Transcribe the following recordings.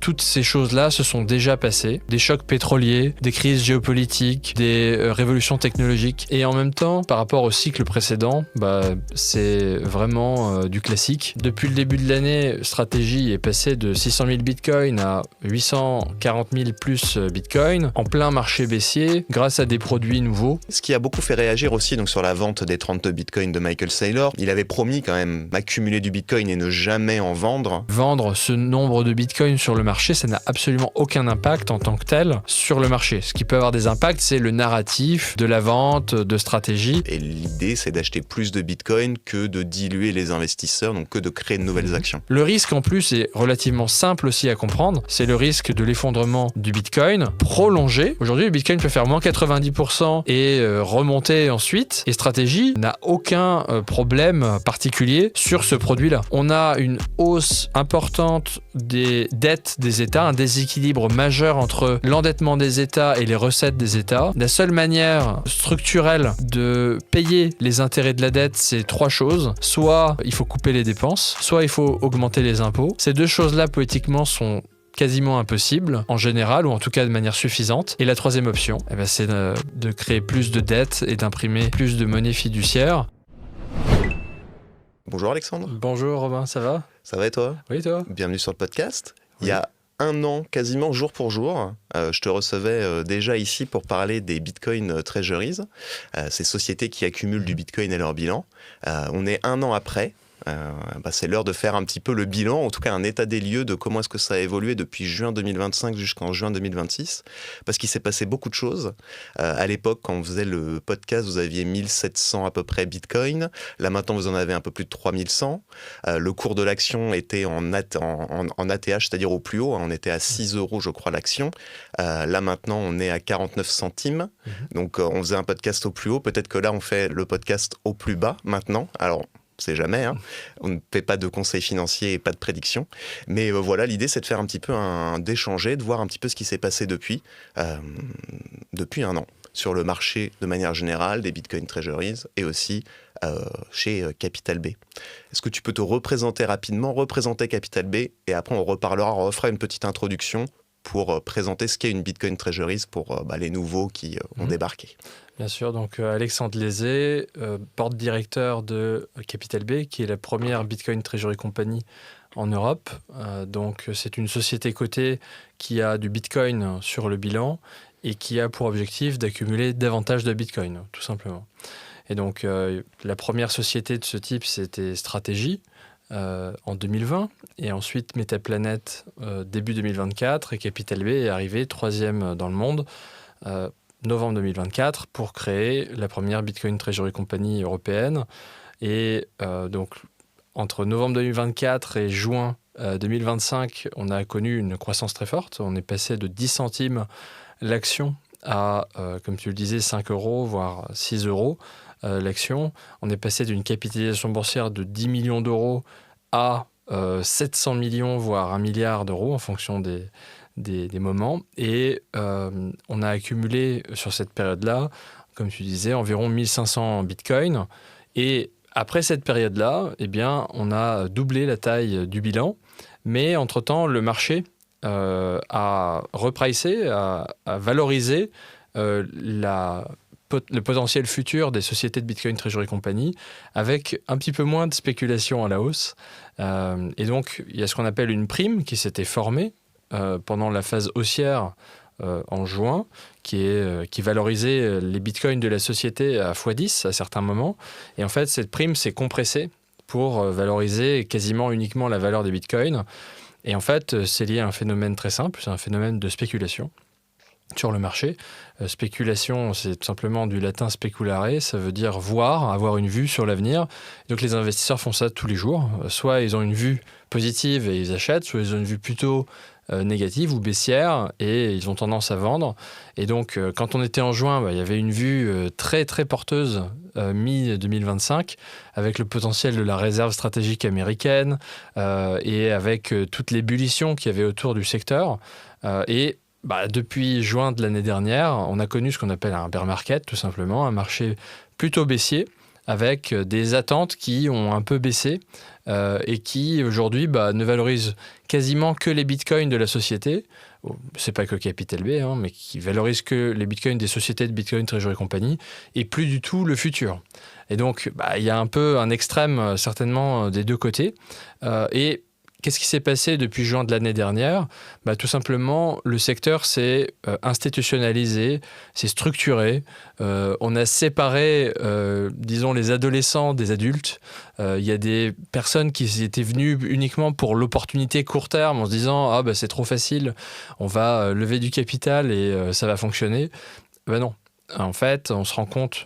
Toutes ces choses-là se sont déjà passées. Des chocs pétroliers, des crises géopolitiques, des révolutions technologiques. Et en même temps, par rapport au cycle précédent, c'est vraiment du classique. Depuis le début de l'année, Strategy est passé de 600 000 bitcoins à 840 000 plus bitcoins en plein marché baissier grâce à des produits nouveaux. Ce qui a beaucoup fait réagir aussi donc, sur la vente des 30 bitcoins de Michael Saylor. Il avait promis quand même d'accumuler du bitcoin et ne jamais en vendre. Vendre ce nombre de bitcoins sur le marché, ça n'a absolument aucun impact en tant que tel sur le marché. Ce qui peut avoir des impacts, c'est le narratif de la vente, de Strategy. Et l'idée, c'est d'acheter plus de bitcoin que de diluer les investisseurs, donc que de créer de nouvelles actions. Le risque en plus est relativement simple aussi à comprendre. C'est le risque de l'effondrement du bitcoin prolongé. Aujourd'hui, le bitcoin peut faire moins 90% et remonter ensuite. Et Strategy n'a aucun problème particulier sur ce produit-là. On a une hausse importante des dettes des États, un déséquilibre majeur entre l'endettement des États et les recettes des États. La seule manière structurelle de payer les intérêts de la dette, c'est trois choses. Soit il faut couper les dépenses, soit il faut augmenter les impôts. Ces deux choses-là, politiquement, sont quasiment impossibles, en général, ou en tout cas de manière suffisante. Et la troisième option, c'est de créer plus de dettes et d'imprimer plus de monnaie fiduciaire. Bonjour Alexandre. Bonjour Robin, ça va ? Ça va et toi ? Oui, toi ? Bienvenue sur le podcast. Oui. Il y a un an, quasiment jour pour jour, je te recevais déjà ici pour parler des Bitcoin Treasuries, ces sociétés qui accumulent du Bitcoin à leur bilan. On est un an après. C'est l'heure de faire un petit peu le bilan, en tout cas un état des lieux de comment est-ce que ça a évolué depuis juin 2025 jusqu'en juin 2026, parce qu'il s'est passé beaucoup de choses. À l'époque, quand on faisait le podcast, vous aviez 1700 à peu près Bitcoin. Là maintenant, vous en avez un peu plus de 3100. Le cours de l'action était en ATH, c'est-à-dire au plus haut. On était à 6 euros, je crois, l'action. Là maintenant, on est à 49 centimes. Donc on faisait un podcast au plus haut. Peut-être que là, on fait le podcast au plus bas maintenant. Alors, c'est jamais, on ne fait pas de conseils financiers et pas de prédictions, mais voilà, l'idée c'est de faire un petit peu d'échanger, de voir un petit peu ce qui s'est passé depuis un an sur le marché de manière générale des Bitcoin Treasuries et aussi chez Capital B. Est-ce que tu peux te représenter rapidement, représenter Capital B et après on refera une petite introduction pour présenter ce qu'est une Bitcoin Treasuries pour les nouveaux qui ont débarqué. Bien sûr, donc Alexandre Lézé, porte-directeur de Capital B, qui est la première Bitcoin Treasury Company en Europe. Donc c'est une société cotée qui a du Bitcoin sur le bilan et qui a pour objectif d'accumuler davantage de Bitcoin, tout simplement. Et donc la première société de ce type, c'était Strategy en 2020, et ensuite Metaplanet début 2024, et Capital B est arrivé troisième dans le monde novembre 2024 pour créer la première Bitcoin Treasury Company européenne. Et donc, entre novembre 2024 et juin 2025, on a connu une croissance très forte. On est passé de 10 centimes l'action à, comme tu le disais, 5 euros, voire 6 euros l'action. On est passé d'une capitalisation boursière de 10 millions d'euros à 700 millions, voire 1 milliard d'euros en fonction des moments. Et on a accumulé sur cette période-là, comme tu disais, environ 1500 bitcoins. Et après cette période-là, on a doublé la taille du bilan. Mais entre-temps, le marché a repricé, a valorisé le potentiel futur des sociétés de Bitcoin Treasury Company avec un petit peu moins de spéculation à la hausse. Et donc, il y a ce qu'on appelle une prime qui s'était formée pendant la phase haussière en juin, qui valorisait les bitcoins de la société à x10 à certains moments. Et en fait, cette prime s'est compressée pour valoriser quasiment uniquement la valeur des bitcoins. Et en fait, c'est lié à un phénomène très simple, c'est un phénomène de spéculation sur le marché. Spéculation, c'est tout simplement du latin speculare, ça veut dire voir, avoir une vue sur l'avenir. Donc les investisseurs font ça tous les jours. Soit ils ont une vue positive et ils achètent, soit ils ont une vue plutôt négative ou baissière et ils ont tendance à vendre. Et donc, quand on était en juin, il y avait une vue très, très porteuse mi-2025 avec le potentiel de la réserve stratégique américaine et avec toutes l'ébullition qu'il y avait autour du secteur. Depuis juin de l'année dernière, on a connu ce qu'on appelle un bear market, tout simplement, un marché plutôt baissier, avec des attentes qui ont un peu baissé et qui aujourd'hui ne valorisent quasiment que les bitcoins de la société. C'est pas que Capital B, mais qui valorisent que les bitcoins des sociétés de Bitcoin Treasury Company et plus du tout le futur. Et donc, il y a un peu un extrême certainement des deux côtés. Et qu'est-ce qui s'est passé depuis juin de l'année dernière ? Tout simplement, le secteur s'est institutionnalisé, s'est structuré. On a séparé, disons, les adolescents des adultes. Il y a des personnes qui étaient venues uniquement pour l'opportunité court terme en se disant « Ah, c'est trop facile, on va lever du capital et ça va fonctionner ». Non. En fait, on se rend compte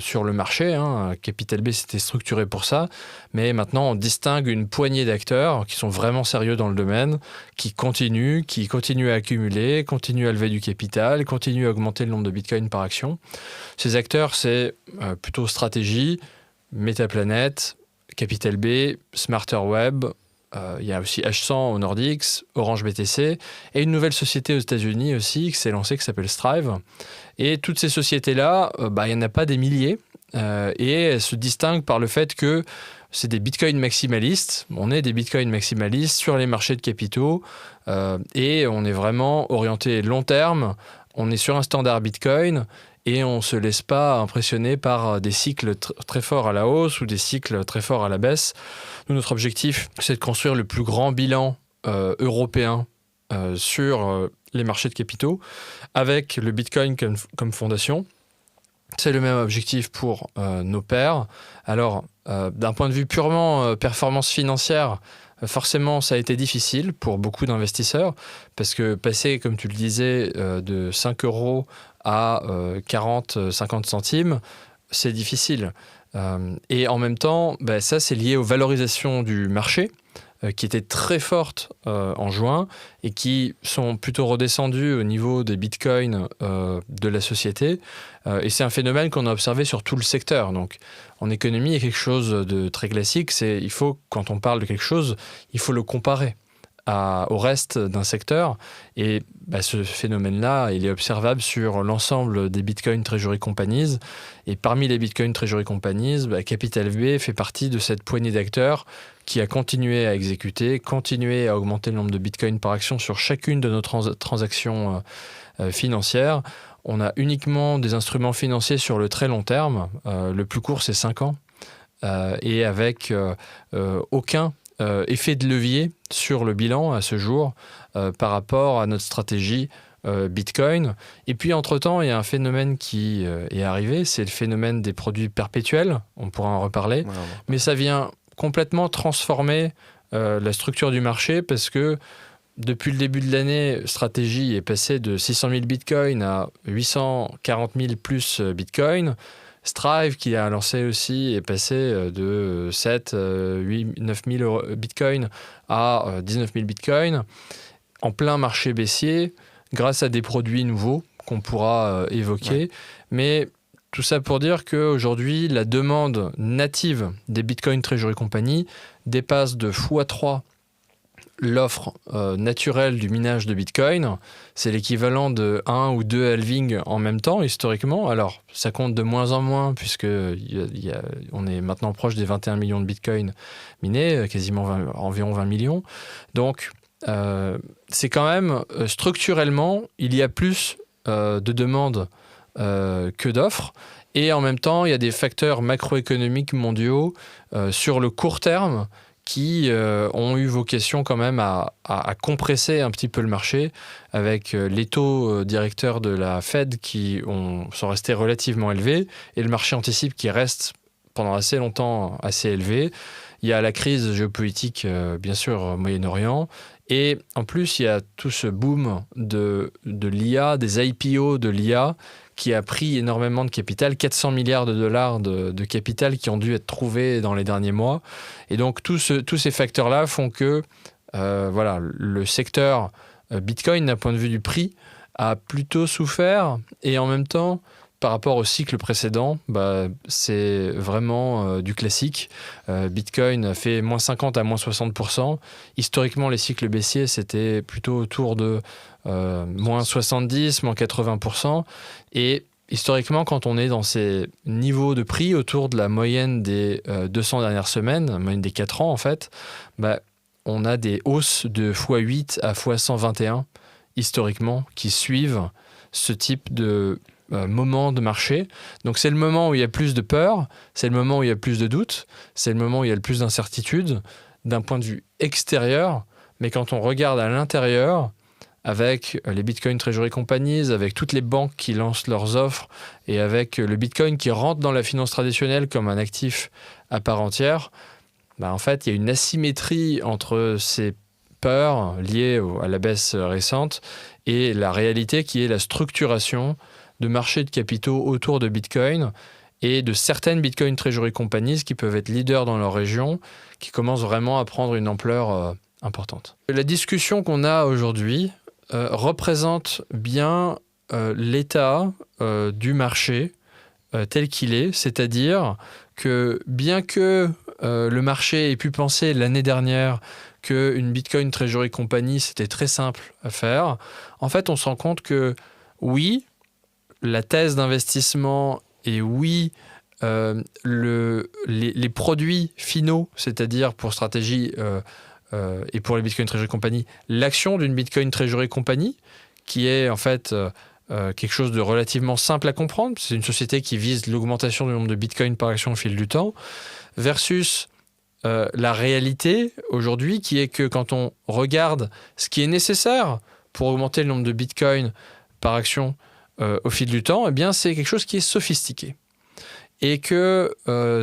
sur le marché, Capital B s'était structuré pour ça, mais maintenant on distingue une poignée d'acteurs qui sont vraiment sérieux dans le domaine, qui continuent à accumuler, continuent à lever du capital, continuent à augmenter le nombre de bitcoins par action. Ces acteurs, c'est plutôt Stratégie, Metaplanet, Capital B, Smarter Web. Il y a aussi H100 au Nordics, Orange BTC et une nouvelle société aux États-Unis aussi qui s'est lancée qui s'appelle Strive. Et toutes ces sociétés-là, il n'y en a pas des milliers et elles se distinguent par le fait que c'est des bitcoins maximalistes. On est des bitcoins maximalistes sur les marchés de capitaux et on est vraiment orienté long terme. On est sur un standard bitcoin. Et on ne se laisse pas impressionner par des cycles très forts à la hausse ou des cycles très forts à la baisse. Nous, notre objectif, c'est de construire le plus grand bilan européen sur les marchés de capitaux avec le Bitcoin comme fondation. C'est le même objectif pour nos pairs. Alors, d'un point de vue purement performance financière, forcément, ça a été difficile pour beaucoup d'investisseurs parce que passer, comme tu le disais, de 5 euros à 40-50 centimes, c'est difficile. Et en même temps, ça, c'est lié aux valorisations du marché qui étaient très fortes en juin et qui sont plutôt redescendues au niveau des bitcoins de la société. Et c'est un phénomène qu'on a observé sur tout le secteur. Donc, en économie, il y a quelque chose de très classique. Quand on parle de quelque chose, il faut le comparer au reste d'un secteur. Et ce phénomène-là, il est observable sur l'ensemble des Bitcoin Treasury Companies. Et parmi les Bitcoin Treasury Companies, Capital B fait partie de cette poignée d'acteurs qui a continué à exécuter, continué à augmenter le nombre de Bitcoin par action sur chacune de nos transactions financières. On a uniquement des instruments financiers sur le très long terme. Le plus court, c'est 5 ans. Et avec aucun effet de levier sur le bilan à ce jour par rapport à notre stratégie Bitcoin. Et puis, entre-temps, il y a un phénomène qui est arrivé, c'est le phénomène des produits perpétuels. On pourra en reparler. Ouais. Mais ça vient complètement transformer la structure du marché parce que depuis le début de l'année, Stratégie est passée de 600 000 bitcoins à 840 000 plus bitcoins. Strive, qui a lancé aussi, est passé de 7, 8, 9 000 bitcoins à 19 000 bitcoins en plein marché baissier grâce à des produits nouveaux qu'on pourra évoquer. Ouais. Mais tout ça pour dire qu'aujourd'hui, la demande native des Bitcoin Treasury Company dépasse de x3 l'offre naturelle du minage de Bitcoin. C'est l'équivalent de 1 ou 2 halving en même temps, historiquement. Alors, ça compte de moins en moins, puisqu'on est maintenant proche des 21 millions de Bitcoin minés, quasiment environ 20 millions. Donc, c'est quand même, structurellement, il y a plus de demandes que d'offres. Et en même temps, il y a des facteurs macroéconomiques mondiaux sur le court terme qui ont eu vocation quand même à compresser un petit peu le marché avec les taux directeurs de la Fed qui sont restés relativement élevés et le marché anticipe qui reste pendant assez longtemps assez élevé. Il y a la crise géopolitique, bien sûr, au Moyen-Orient. Et en plus, il y a tout ce boom de l'IA, des IPO de l'IA, qui a pris énormément de capital, 400 milliards de dollars de capital qui ont dû être trouvés dans les derniers mois. Et donc, tous ces facteurs-là font que le secteur Bitcoin, d'un point de vue du prix, a plutôt souffert. Et en même temps, par rapport au cycle précédent, c'est vraiment du classique. Bitcoin a fait moins 50 à moins 60%. Historiquement, les cycles baissiers, c'était plutôt autour de moins 70, moins 80%. Et historiquement, quand on est dans ces niveaux de prix autour de la moyenne des 200 dernières semaines, la moyenne des 4 ans en fait, on a des hausses de x8 à x121 historiquement qui suivent ce type de moment de marché. Donc c'est le moment où il y a plus de peur, c'est le moment où il y a plus de doutes, c'est le moment où il y a le plus d'incertitudes d'un point de vue extérieur. Mais quand on regarde à l'intérieur, avec les Bitcoin Treasury Companies, avec toutes les banques qui lancent leurs offres et avec le Bitcoin qui rentre dans la finance traditionnelle comme un actif à part entière, en fait, il y a une asymétrie entre ces peurs liées à la baisse récente et la réalité qui est la structuration de marchés de capitaux autour de Bitcoin et de certaines Bitcoin Treasury Companies qui peuvent être leaders dans leur région, qui commencent vraiment à prendre une ampleur importante. La discussion qu'on a aujourd'hui représente bien l'état du marché tel qu'il est, c'est-à-dire que bien que le marché ait pu penser l'année dernière qu'une Bitcoin Treasury Company, c'était très simple à faire, en fait, on se rend compte que oui, la thèse d'investissement et oui, les produits finaux, c'est-à-dire pour stratégie et pour les Bitcoin Treasury Company, l'action d'une Bitcoin Treasury Company, qui est en fait quelque chose de relativement simple à comprendre. C'est une société qui vise l'augmentation du nombre de Bitcoin par action au fil du temps, versus la réalité aujourd'hui, qui est que quand on regarde ce qui est nécessaire pour augmenter le nombre de Bitcoin par action au fil du temps, eh bien, c'est quelque chose qui est sophistiqué. Et que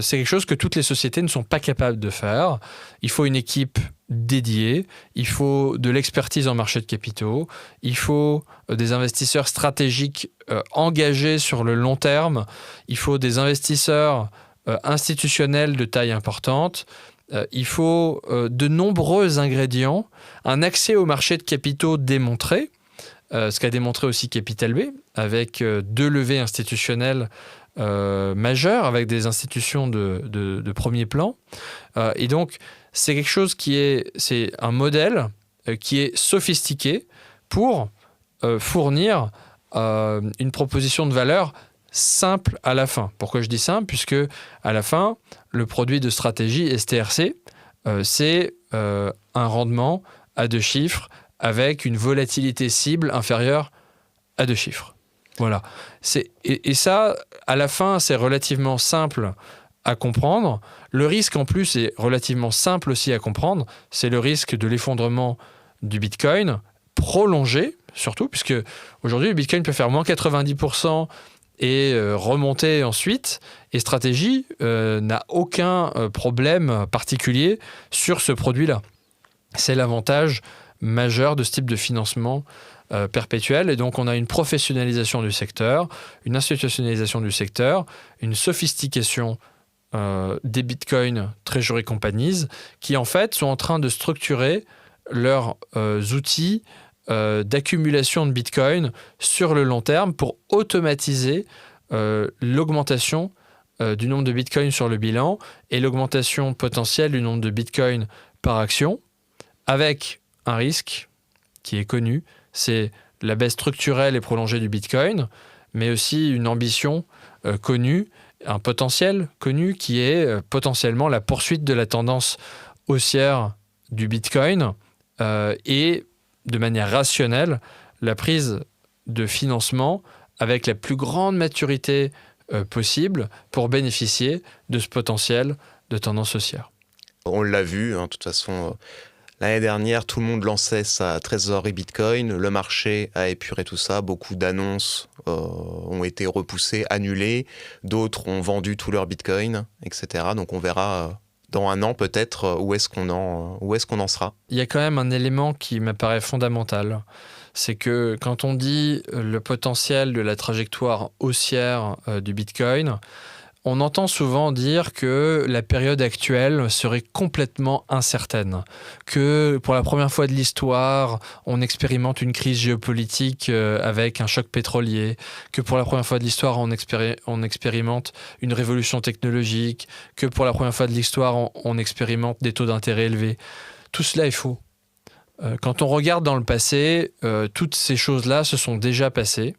c'est quelque chose que toutes les sociétés ne sont pas capables de faire. Il faut une équipe dédiée, il faut de l'expertise en marché de capitaux, il faut des investisseurs stratégiques engagés sur le long terme, il faut des investisseurs institutionnels de taille importante, il faut de nombreux ingrédients, un accès au marché de capitaux démontré, ce qu'a démontré aussi Capital B, avec 2 levées institutionnelles majeures, avec des institutions de premier plan. Et donc, c'est quelque chose c'est un modèle qui est sophistiqué pour fournir une proposition de valeur simple à la fin. Pourquoi je dis simple ? Puisque à la fin, le produit de stratégie STRC, c'est un rendement à 2 chiffres avec une volatilité cible inférieure à 2 chiffres. Voilà. Et ça, à la fin, c'est relativement simple à comprendre. Le risque, en plus, est relativement simple aussi à comprendre. C'est le risque de l'effondrement du Bitcoin, prolongé, surtout, puisque aujourd'hui, le Bitcoin peut faire moins 90% et remonter ensuite. Et Stratégie n'a aucun problème particulier sur ce produit-là. C'est l'avantage majeur de ce type de financement perpétuel. Et donc, on a une professionnalisation du secteur, une institutionnalisation du secteur, une sophistication des Bitcoin Treasury Companies qui, en fait, sont en train de structurer leurs outils d'accumulation de Bitcoin sur le long terme pour automatiser l'augmentation du nombre de Bitcoin sur le bilan et l'augmentation potentielle du nombre de Bitcoin par action, avec un risque qui est connu, c'est la baisse structurelle et prolongée du Bitcoin, mais aussi une ambition connue, un potentiel connu qui est potentiellement la poursuite de la tendance haussière du Bitcoin et de manière rationnelle, la prise de financement avec la plus grande maturité possible pour bénéficier de ce potentiel de tendance haussière. On l'a vu, de toute façon, l'année dernière, tout le monde lançait sa trésorerie Bitcoin, le marché a épuré tout ça, beaucoup d'annonces ont été repoussées, annulées, d'autres ont vendu tout leur Bitcoin, etc. Donc on verra dans un an peut-être où est-ce qu'on en sera. Il y a quand même un élément qui m'apparaît fondamental, c'est que quand on dit le potentiel de la trajectoire haussière du Bitcoin, on entend souvent dire que la période actuelle serait complètement incertaine, que pour la première fois de l'histoire, on expérimente une crise géopolitique avec un choc pétrolier, que pour la première fois de l'histoire, on expérimente une révolution technologique, que pour la première fois de l'histoire, on expérimente des taux d'intérêt élevés. Tout cela est faux. Quand on regarde dans le passé, toutes ces choses-là se sont déjà passées.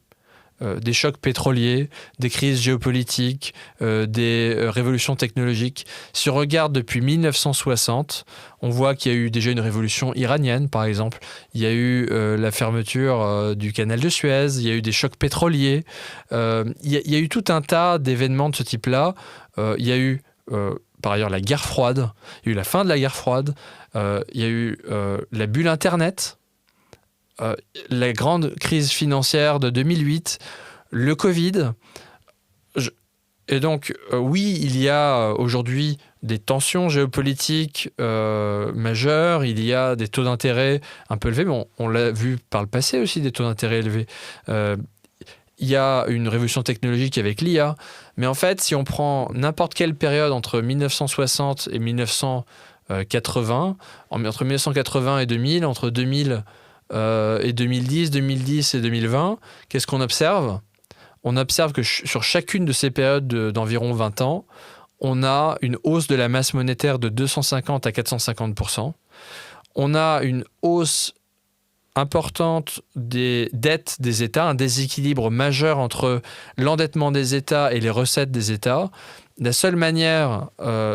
des chocs pétroliers, des crises géopolitiques, des révolutions technologiques. Si on regarde depuis 1960, on voit qu'il y a eu déjà une révolution iranienne, par exemple. Il y a eu la fermeture du canal de Suez, il y a eu des chocs pétroliers. Il y a eu tout un tas d'événements de ce type-là. Il y a eu, par ailleurs, la guerre froide. Il y a eu la fin de la guerre froide. Il y a eu la bulle Internet. La grande crise financière de 2008, le Covid. Et donc, oui, il y a aujourd'hui des tensions géopolitiques majeures, il y a des taux d'intérêt un peu élevés, mais on l'a vu par le passé aussi, des taux d'intérêt élevés. Il y a une révolution technologique avec l'IA, mais en fait, si on prend n'importe quelle période entre 1960 et 1980, entre 1980 et 2000, entre 2000 et 2010, 2010 et 2020, qu'est-ce qu'on observe ? On observe que sur chacune de ces périodes d'environ 20 ans, on a une hausse de la masse monétaire de 250 à 450%. On a une hausse importante des dettes des États, un déséquilibre majeur entre l'endettement des États et les recettes des États. La seule manière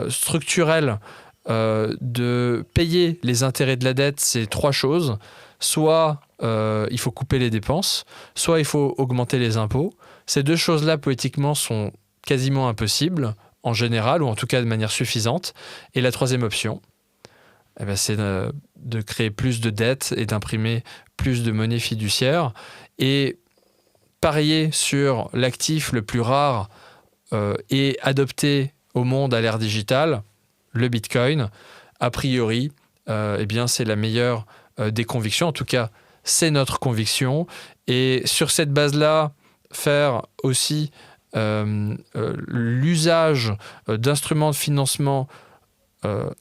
structurelle de payer les intérêts de la dette, c'est trois choses. Soit il faut couper les dépenses, soit il faut augmenter les impôts. Ces deux choses-là, politiquement, sont quasiment impossibles, en général, ou en tout cas de manière suffisante. Et la troisième option, c'est de créer plus de dettes et d'imprimer plus de monnaie fiduciaire et parier sur l'actif le plus rare et adopté au monde à l'ère digitale, le Bitcoin. A priori, c'est la meilleure des convictions. En tout cas, c'est notre conviction. Et sur cette base-là, faire aussi l'usage d'instruments de financement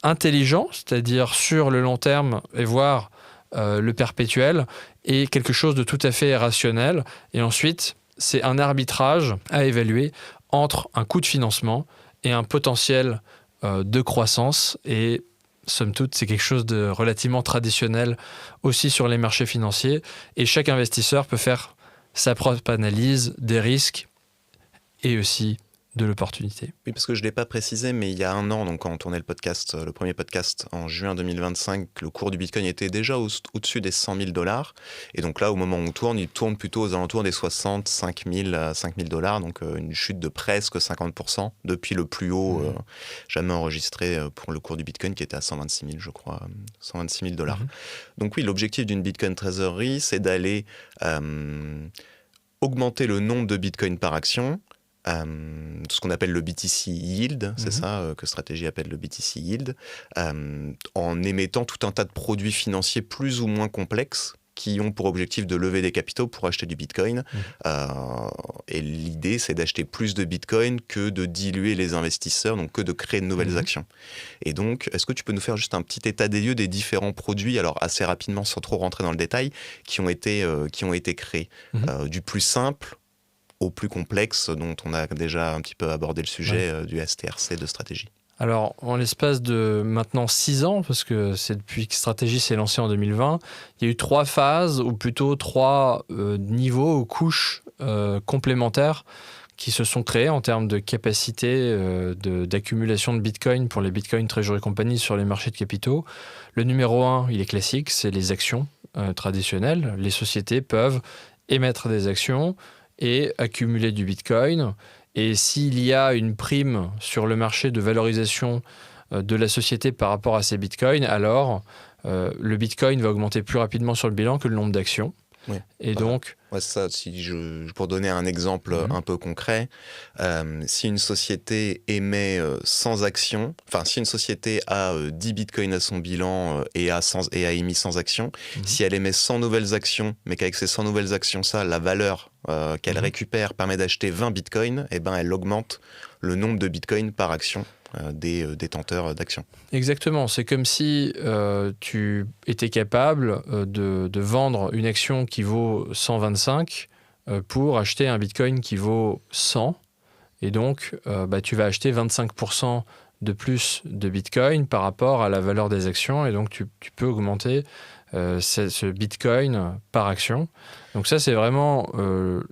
intelligents, c'est-à-dire sur le long terme et voire le perpétuel, est quelque chose de tout à fait rationnel. Et ensuite, c'est un arbitrage à évaluer entre un coût de financement et un potentiel de croissance. Et somme toute, c'est quelque chose de relativement traditionnel aussi sur les marchés financiers. Et chaque investisseur peut faire sa propre analyse des risques et aussi de l'opportunité. Oui, parce que je ne l'ai pas précisé, mais il y a un an, donc quand on tournait le premier podcast en juin 2025, le cours du Bitcoin était déjà au-dessus des 100 000 $. Et donc là, au moment où on tourne, il tourne plutôt aux alentours des 65 000 $, donc une chute de presque 50% depuis le plus haut jamais enregistré pour le cours du Bitcoin qui était à 126 000, je crois, 126 000 $. Donc oui, l'objectif d'une Bitcoin Treasury, c'est d'aller augmenter le nombre de Bitcoin par action, ce qu'on appelle le BTC Yield, c'est ça que Stratégie appelle le BTC Yield, en émettant tout un tas de produits financiers plus ou moins complexes qui ont pour objectif de lever des capitaux pour acheter du Bitcoin. Et l'idée, c'est d'acheter plus de Bitcoin que de diluer les investisseurs, donc que de créer de nouvelles actions. Et donc, est-ce que tu peux nous faire juste un petit état des lieux des différents produits, alors assez rapidement, sans trop rentrer dans le détail, qui ont été créés, du plus simple au plus complexe, dont on a déjà un petit peu abordé le sujet du STRC de Stratégie. Alors, en l'espace de maintenant 6 ans, parce que c'est depuis que Stratégie s'est lancée en 2020, il y a eu 3 phases, ou plutôt 3 niveaux ou couches complémentaires qui se sont créés en termes de capacité d'accumulation de Bitcoin pour les Bitcoin Treasury Company sur les marchés de capitaux. Le numéro 1, il est classique, c'est les actions traditionnelles. Les sociétés peuvent émettre des actions et accumuler du Bitcoin. Et s'il y a une prime sur le marché de valorisation de la société par rapport à ces Bitcoins, alors le Bitcoin va augmenter plus rapidement sur le bilan que le nombre d'actions. Oui. Et donc... Ouais, ça, pour donner un exemple un peu concret, si une société émet 100 actions, enfin si une société a 10 bitcoins à son bilan et a émis 100 actions, si elle émet 100 nouvelles actions, mais qu'avec ces 100 nouvelles actions, la valeur qu'elle récupère permet d'acheter 20 bitcoins, et ben elle augmente le nombre de bitcoins par action des détenteurs d'actions. Exactement, c'est comme si tu étais capable de vendre une action qui vaut 125 pour acheter un Bitcoin qui vaut 100, et donc tu vas acheter 25% de plus de Bitcoin par rapport à la valeur des actions, et donc tu peux augmenter ce Bitcoin par action. Donc ça, c'est vraiment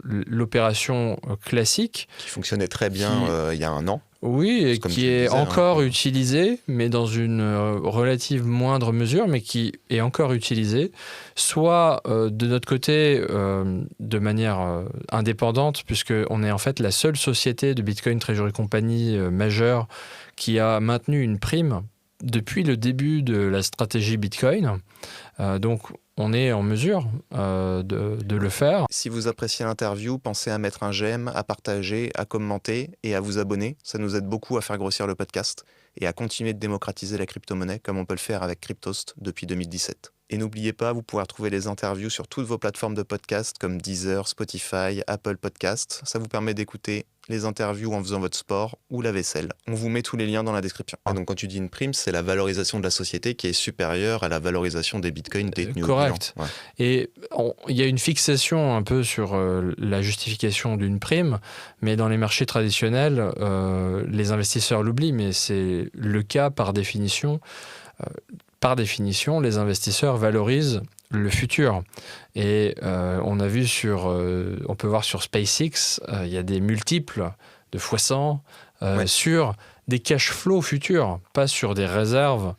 l'opération classique. Qui fonctionnait très bien il y a un an. Oui, et qui est encore utilisée, mais dans une relative moindre mesure, mais qui est encore utilisée, soit de notre côté de manière indépendante, puisqu'on est en fait la seule société de Bitcoin Treasury Company majeure qui a maintenu une prime depuis le début de la stratégie Bitcoin. Donc, on est en mesure de le faire. Si vous appréciez l'interview, pensez à mettre un j'aime, à partager, à commenter et à vous abonner. Ça nous aide beaucoup à faire grossir le podcast et à continuer de démocratiser la crypto-monnaie comme on peut le faire avec Cryptost depuis 2017. Et n'oubliez pas, vous pouvez retrouver les interviews sur toutes vos plateformes de podcast comme Deezer, Spotify, Apple Podcasts. Ça vous permet d'écouter les interviews en faisant votre sport ou la vaisselle. On vous met tous les liens dans la description. Et donc quand tu dis une prime, c'est la valorisation de la société qui est supérieure à la valorisation des bitcoins détenus. Correct. Ouais. Et il y a une fixation un peu sur la justification d'une prime, mais dans les marchés traditionnels, les investisseurs l'oublient, mais c'est le cas par définition. Par définition, les investisseurs valorisent le futur. Et on a vu on peut voir sur SpaceX, il y a des multiples de x100 sur des cash flows futurs, pas sur des réserves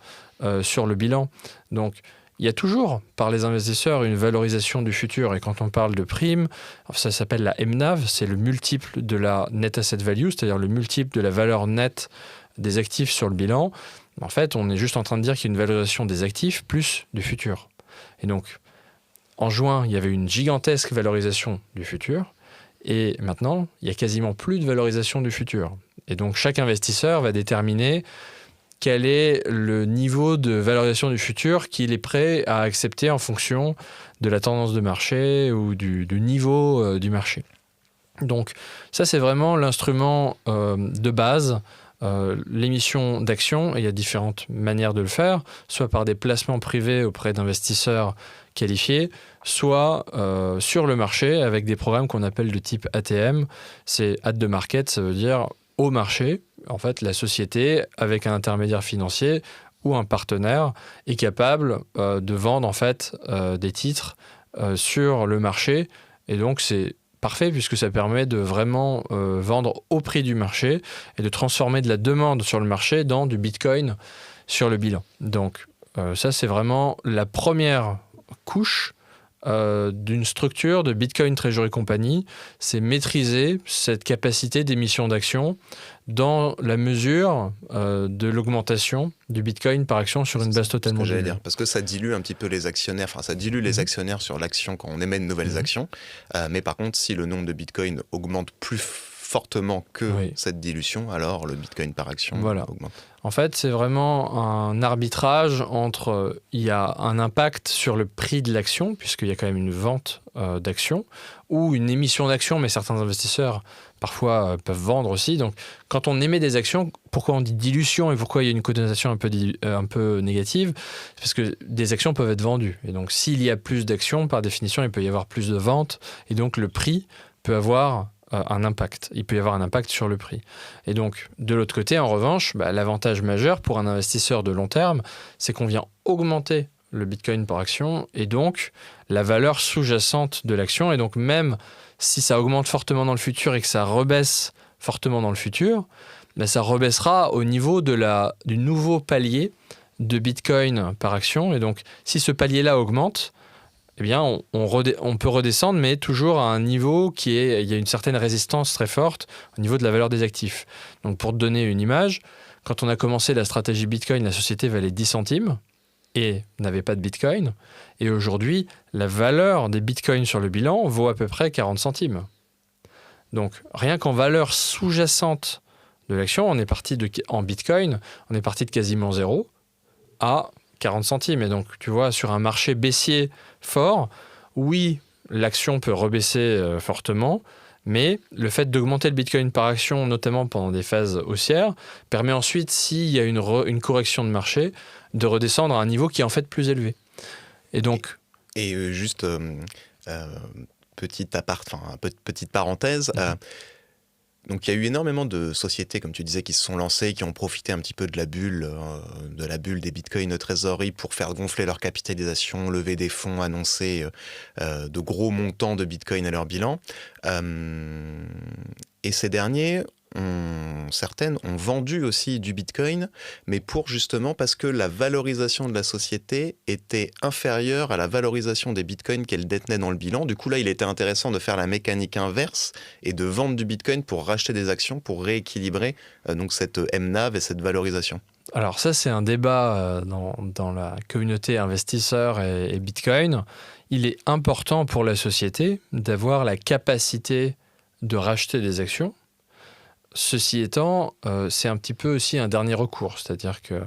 sur le bilan. Donc, il y a toujours, par les investisseurs, une valorisation du futur. Et quand on parle de prime, ça s'appelle la MNAV, c'est le multiple de la Net Asset Value, c'est-à-dire le multiple de la valeur nette des actifs sur le bilan. En fait, on est juste en train de dire qu'il y a une valorisation des actifs plus du futur. Et donc, en juin, il y avait une gigantesque valorisation du futur. Et maintenant, il n'y a quasiment plus de valorisation du futur. Et donc, chaque investisseur va déterminer quel est le niveau de valorisation du futur qu'il est prêt à accepter en fonction de la tendance de marché ou du niveau du marché. Donc, ça, c'est vraiment l'instrument de base. L'émission d'actions, et il y a différentes manières de le faire, soit par des placements privés auprès d'investisseurs qualifiés, soit sur le marché avec des programmes qu'on appelle de type ATM. C'est at the market, ça veut dire au marché. En fait, la société, avec un intermédiaire financier ou un partenaire, est capable de vendre en fait des titres sur le marché. Et donc, c'est parfait, puisque ça permet de vraiment vendre au prix du marché et de transformer de la demande sur le marché dans du Bitcoin sur le bilan. Donc ça, c'est vraiment la première couche d'une structure de Bitcoin Treasury Company, c'est maîtriser cette capacité d'émission d'actions dans la mesure de l'augmentation du Bitcoin par action sur une base totalement diluée. Dire, parce que ça dilue un petit peu les actionnaires, enfin ça dilue les actionnaires sur l'action quand on émet de nouvelles actions, mais par contre si le nombre de Bitcoin augmente plus fortement que cette dilution, alors le Bitcoin par action augmente. En fait, c'est vraiment un arbitrage entre, il y a un impact sur le prix de l'action, puisqu'il y a quand même une vente d'actions, ou une émission d'actions, mais certains investisseurs parfois peuvent vendre aussi. Donc, quand on émet des actions, pourquoi on dit dilution et pourquoi il y a une connotation un peu négative? Parce que des actions peuvent être vendues. Et donc, s'il y a plus d'actions, par définition, il peut y avoir plus de ventes, et donc le prix peut avoir un impact. Il peut y avoir un impact sur le prix. Et donc, de l'autre côté, en revanche, l'avantage majeur pour un investisseur de long terme, c'est qu'on vient augmenter le Bitcoin par action et donc la valeur sous-jacente de l'action. Et donc, même si ça augmente fortement dans le futur et que ça rebaisse fortement dans le futur, ça rebaissera au niveau du nouveau palier de Bitcoin par action. Et donc, si ce palier-là augmente, eh bien, on peut redescendre, mais toujours à un niveau il y a une certaine résistance très forte au niveau de la valeur des actifs. Donc, pour te donner une image, quand on a commencé la stratégie Bitcoin, la société valait 10 centimes et n'avait pas de Bitcoin. Et aujourd'hui, la valeur des Bitcoins sur le bilan vaut à peu près 40 centimes. Donc, rien qu'en valeur sous-jacente de l'action, en Bitcoin, on est parti de quasiment zéro à 40 centimes. Et donc, tu vois, sur un marché baissier fort, oui, l'action peut rebaisser fortement, mais le fait d'augmenter le Bitcoin par action, notamment pendant des phases haussières, permet ensuite, s'il y a une correction de marché, de redescendre à un niveau qui est en fait plus élevé. Et donc... juste, petite parenthèse... Donc il y a eu énormément de sociétés, comme tu disais, qui se sont lancées, qui ont profité un petit peu de la bulle des bitcoins trésorerie pour faire gonfler leur capitalisation, lever des fonds, annoncer de gros montants de bitcoins à leur bilan. Et ces derniers, certaines ont vendu aussi du bitcoin, mais parce que la valorisation de la société était inférieure à la valorisation des bitcoins qu'elle détenait dans le bilan. Du coup, là, il était intéressant de faire la mécanique inverse et de vendre du bitcoin pour racheter des actions, pour rééquilibrer donc cette MNAV et cette valorisation. Alors ça, c'est un débat dans la communauté investisseurs et bitcoin. Il est important pour la société d'avoir la capacité de racheter des actions. Ceci étant, c'est un petit peu aussi un dernier recours, c'est-à-dire qu'il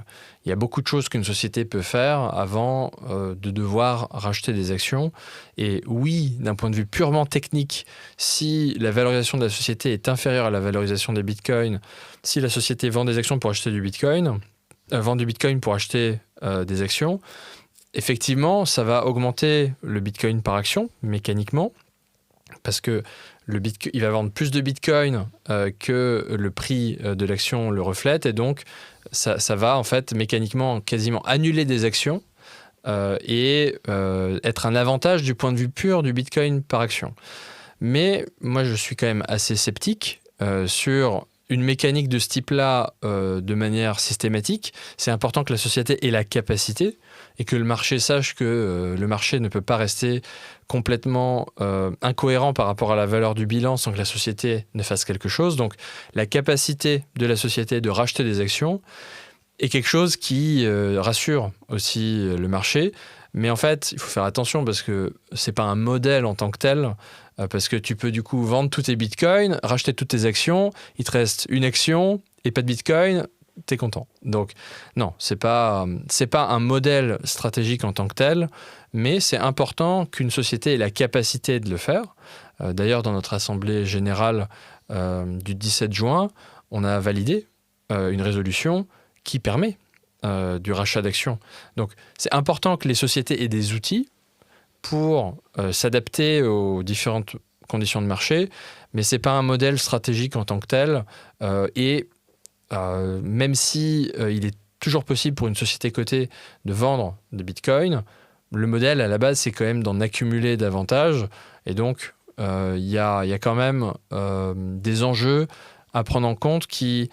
y a beaucoup de choses qu'une société peut faire avant de devoir racheter des actions. Et oui, d'un point de vue purement technique, si la valorisation de la société est inférieure à la valorisation des bitcoins, si la société vend des actions pour acheter du bitcoin, vend du bitcoin pour acheter des actions, effectivement, ça va augmenter le bitcoin par action, mécaniquement, parce que il va vendre plus de bitcoin que le prix de l'action le reflète, et donc ça va en fait mécaniquement quasiment annuler des actions et être un avantage du point de vue pur du bitcoin par action. Mais moi je suis quand même assez sceptique sur une mécanique de ce type-là de manière systématique. C'est important que la société ait la capacité et que le marché sache que le marché ne peut pas rester complètement incohérent par rapport à la valeur du bilan sans que la société ne fasse quelque chose. Donc la capacité de la société de racheter des actions est quelque chose qui rassure aussi le marché. Mais en fait, il faut faire attention parce que ce n'est pas un modèle en tant que tel, parce que tu peux du coup vendre tous tes bitcoins, racheter toutes tes actions, il te reste une action et pas de bitcoin, t'es content. Donc non, c'est pas un modèle stratégique en tant que tel, mais c'est important qu'une société ait la capacité de le faire. D'ailleurs, dans notre assemblée générale du 17 juin, on a validé une résolution qui permet du rachat d'actions. Donc c'est important que les sociétés aient des outils pour s'adapter aux différentes conditions de marché, mais ce n'est pas un modèle stratégique en tant que tel. Même si il est toujours possible pour une société cotée de vendre des bitcoins, le modèle à la base c'est quand même d'en accumuler davantage, et donc il y a quand même des enjeux à prendre en compte qui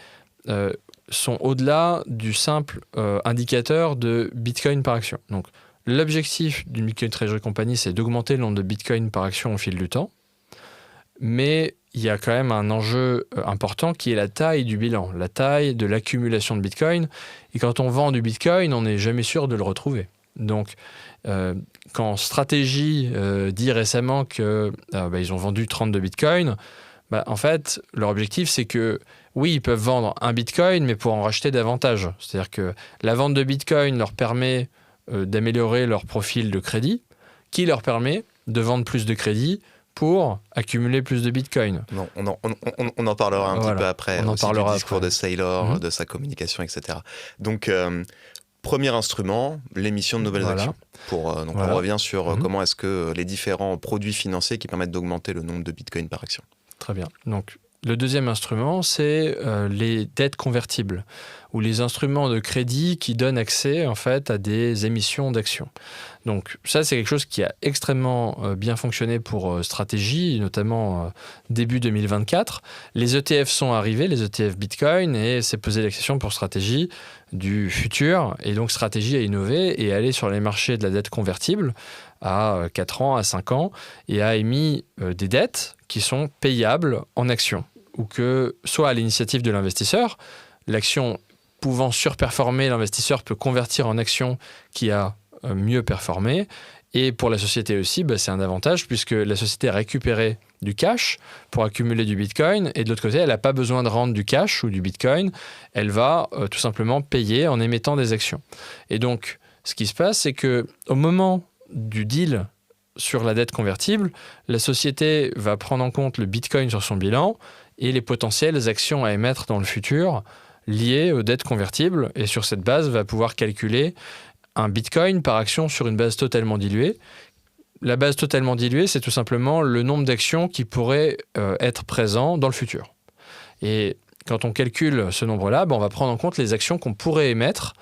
sont au-delà du simple indicateur de bitcoin par action. Donc l'objectif d'une Bitcoin Treasury Company, c'est d'augmenter le nombre de bitcoins par action au fil du temps, mais il y a quand même un enjeu important qui est la taille du bilan, la taille de l'accumulation de bitcoin. Et quand on vend du bitcoin, on n'est jamais sûr de le retrouver. Donc, quand Stratégie dit récemment qu'ils ont vendu 32 bitcoins, en fait, leur objectif, c'est que, oui, ils peuvent vendre un bitcoin, mais pour en racheter davantage. C'est-à-dire que la vente de bitcoin leur permet d'améliorer leur profil de crédit, qui leur permet de vendre plus de crédit pour accumuler plus de bitcoin. Non, on en parlera un petit peu après, on en parlera du discours après. de Saylor, de sa communication, etc. Donc, premier instrument, l'émission de nouvelles actions. On revient sur comment est-ce que les différents produits financiers qui permettent d'augmenter le nombre de bitcoins par action. Très bien. Donc, le deuxième instrument, c'est les dettes convertibles, ou les instruments de crédit qui donnent accès en fait à des émissions d'actions. Donc ça, c'est quelque chose qui a extrêmement bien fonctionné pour Stratégie, notamment début 2024. Les ETF sont arrivés, les ETF Bitcoin, et s'est posé la question pour Stratégie du futur. Et donc Stratégie a innové et est allé sur les marchés de la dette convertible à 4 ans, à 5 ans, et a émis des dettes qui sont payables en actions, ou que, soit à l'initiative de l'investisseur, l'action pouvant surperformer, l'investisseur peut convertir en action qui a mieux performé. Et pour la société aussi, c'est un avantage puisque la société a récupéré du cash pour accumuler du bitcoin, et de l'autre côté, elle n'a pas besoin de rendre du cash ou du bitcoin, elle va tout simplement payer en émettant des actions. Et donc, ce qui se passe, c'est qu'au moment du deal sur la dette convertible, la société va prendre en compte le bitcoin sur son bilan et les potentielles actions à émettre dans le futur liées aux dettes convertibles, et sur cette base va pouvoir calculer un bitcoin par action sur une base totalement diluée. La base totalement diluée, c'est tout simplement le nombre d'actions qui pourraient être présents dans le futur. Et quand on calcule ce nombre-là, on va prendre en compte les actions qu'on pourrait émettre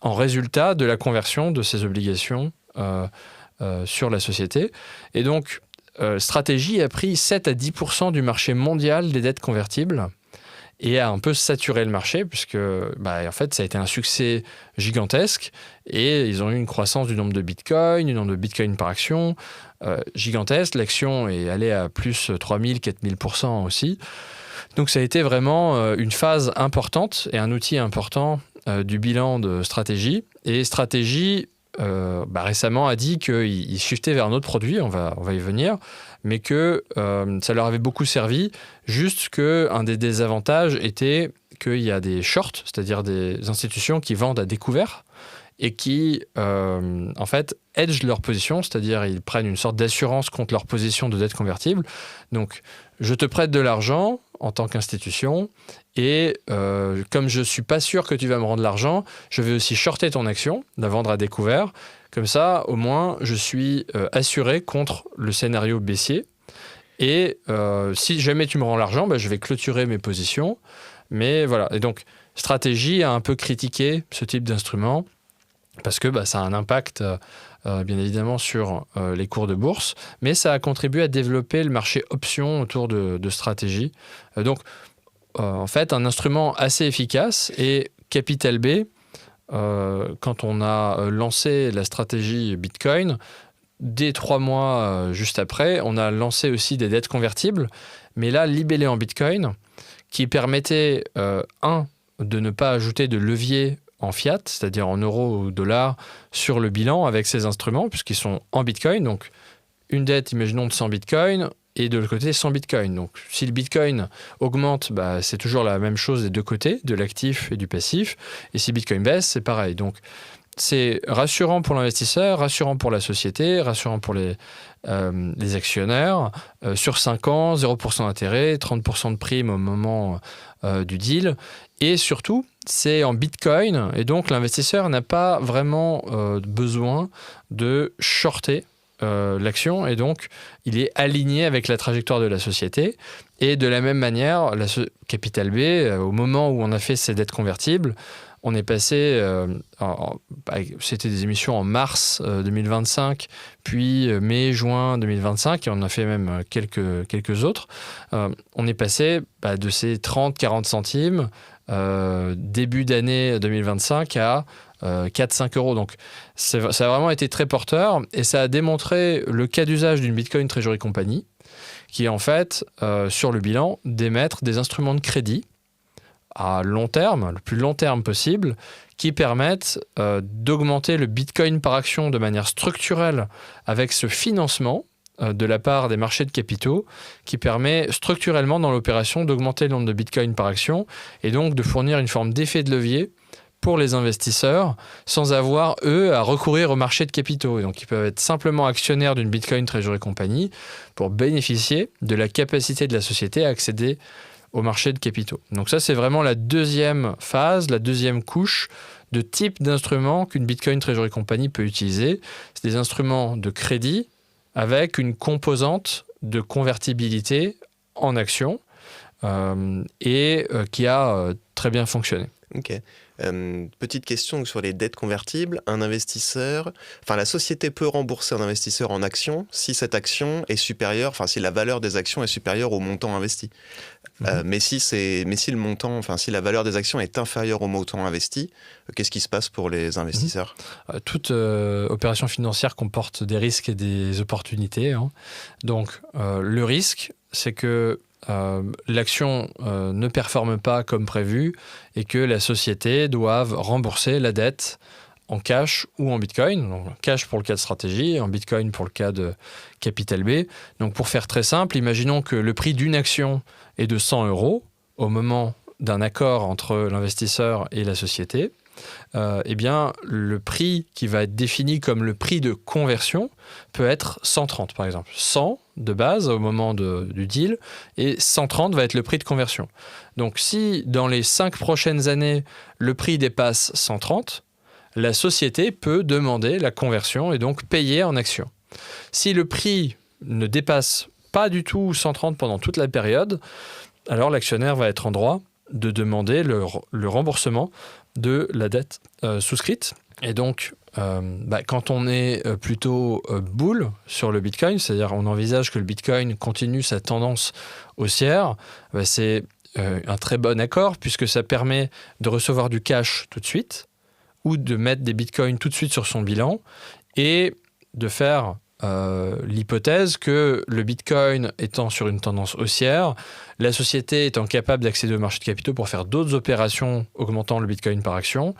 en résultat de la conversion de ces obligations sur la société. Et donc, Stratégie a pris 7 à 10% du marché mondial des dettes convertibles et a un peu saturé le marché puisque en fait, ça a été un succès gigantesque et ils ont eu une croissance du nombre de bitcoins, du nombre de bitcoins par action gigantesque. L'action est allée à plus 3000, 4000% aussi. Donc ça a été vraiment une phase importante et un outil important du bilan de Stratégie. Et Stratégie récemment a dit qu'il shiftait vers un autre produit, on va y venir, mais que ça leur avait beaucoup servi, juste qu'un des désavantages était qu'il y a des shorts, c'est-à-dire des institutions qui vendent à découvert et qui, en fait, hedgent leur position, c'est-à-dire ils prennent une sorte d'assurance contre leur position de dette convertible. Donc, je te prête de l'argent en tant qu'institution et comme je ne suis pas sûr que tu vas me rendre l'argent, je vais aussi shorter ton action, la vendre à découvert. Comme ça, au moins, je suis assuré contre le scénario baissier. Et si jamais tu me rends l'argent, je vais clôturer mes positions. Mais voilà. Et donc, Stratégie a un peu critiqué ce type d'instrument parce que ça a un impact, bien évidemment, sur les cours de bourse. Mais ça a contribué à développer le marché options autour de Stratégie. Donc, en fait, un instrument assez efficace. Et Capital B, quand on a lancé la stratégie Bitcoin, dès 3 mois juste après, on a lancé aussi des dettes convertibles, mais là, libellées en Bitcoin, qui permettaient, de ne pas ajouter de levier en fiat, c'est-à-dire en euros ou dollars, sur le bilan avec ces instruments, puisqu'ils sont en Bitcoin. Donc, une dette, imaginons, de 100 Bitcoin, et de l'autre côté, 100 Bitcoin. Donc, si le Bitcoin augmente, c'est toujours la même chose des deux côtés, de l'actif et du passif. Et si Bitcoin baisse, c'est pareil. Donc, c'est rassurant pour l'investisseur, rassurant pour la société, rassurant pour les actionnaire. Sur 5 ans, 0% d'intérêt, 30% de prime au moment du deal. Et surtout, c'est en Bitcoin. Et donc, l'investisseur n'a pas vraiment besoin de shorter l'action. Et donc, il est aligné avec la trajectoire de la société. Et de la même manière, Capital B, au moment où on a fait ses dettes convertibles, on est passé, c'était des émissions en mars 2025, puis mai, juin 2025, et on en a fait même quelques autres. On est passé de ces 30-40 centimes début d'année 2025 à 4-5 euros. Donc, ça a vraiment été très porteur, et ça a démontré le cas d'usage d'une Bitcoin Treasury Company, qui est en fait, sur le bilan, d'émettre des instruments de crédit à long terme, le plus long terme possible, qui permettent d'augmenter le Bitcoin par action de manière structurelle avec ce financement de la part des marchés de capitaux qui permet structurellement dans l'opération d'augmenter le nombre de Bitcoin par action et donc de fournir une forme d'effet de levier pour les investisseurs sans avoir, eux, à recourir au marché de capitaux. Et donc, ils peuvent être simplement actionnaires d'une Bitcoin Treasury Company pour bénéficier de la capacité de la société à accéder au marché de capitaux. Donc ça, c'est vraiment la deuxième phase, la deuxième couche de type d'instruments qu'une Bitcoin Treasury Company peut utiliser. C'est des instruments de crédit avec une composante de convertibilité en actions qui a très bien fonctionné. Ok. Petite question sur les dettes convertibles. La société peut rembourser un investisseur en actions si cette action est supérieure, si la valeur des actions est supérieure au montant investi. Mais si la valeur des actions est inférieure au montant investi, qu'est-ce qui se passe pour les investisseurs ? Toute opération financière comporte des risques et des opportunités. Donc, le risque, c'est que l'action ne performe pas comme prévu et que la société doive rembourser la dette en cash ou en bitcoin. Donc, cash pour le cas de stratégie et en bitcoin pour le cas de Capital B. Donc, pour faire très simple, imaginons que le prix d'une action est de 100 € au moment d'un accord entre l'investisseur et la société. Le prix qui va être défini comme le prix de conversion peut être 130 par exemple. 100 de base au moment du deal et 130 va être le prix de conversion. Donc si dans les 5 prochaines années le prix dépasse 130, la société peut demander la conversion et donc payer en actions. Si le prix ne dépasse pas du tout 130 pendant toute la période, alors l'actionnaire va être en droit de demander le remboursement de la dette souscrite. Et donc, quand on est plutôt bull sur le Bitcoin, c'est-à-dire on envisage que le Bitcoin continue sa tendance haussière, c'est un très bon accord puisque ça permet de recevoir du cash tout de suite ou de mettre des Bitcoins tout de suite sur son bilan et de faire l'hypothèse que le Bitcoin étant sur une tendance haussière, la société étant capable d'accéder au marché de capitaux pour faire d'autres opérations augmentant le Bitcoin par action,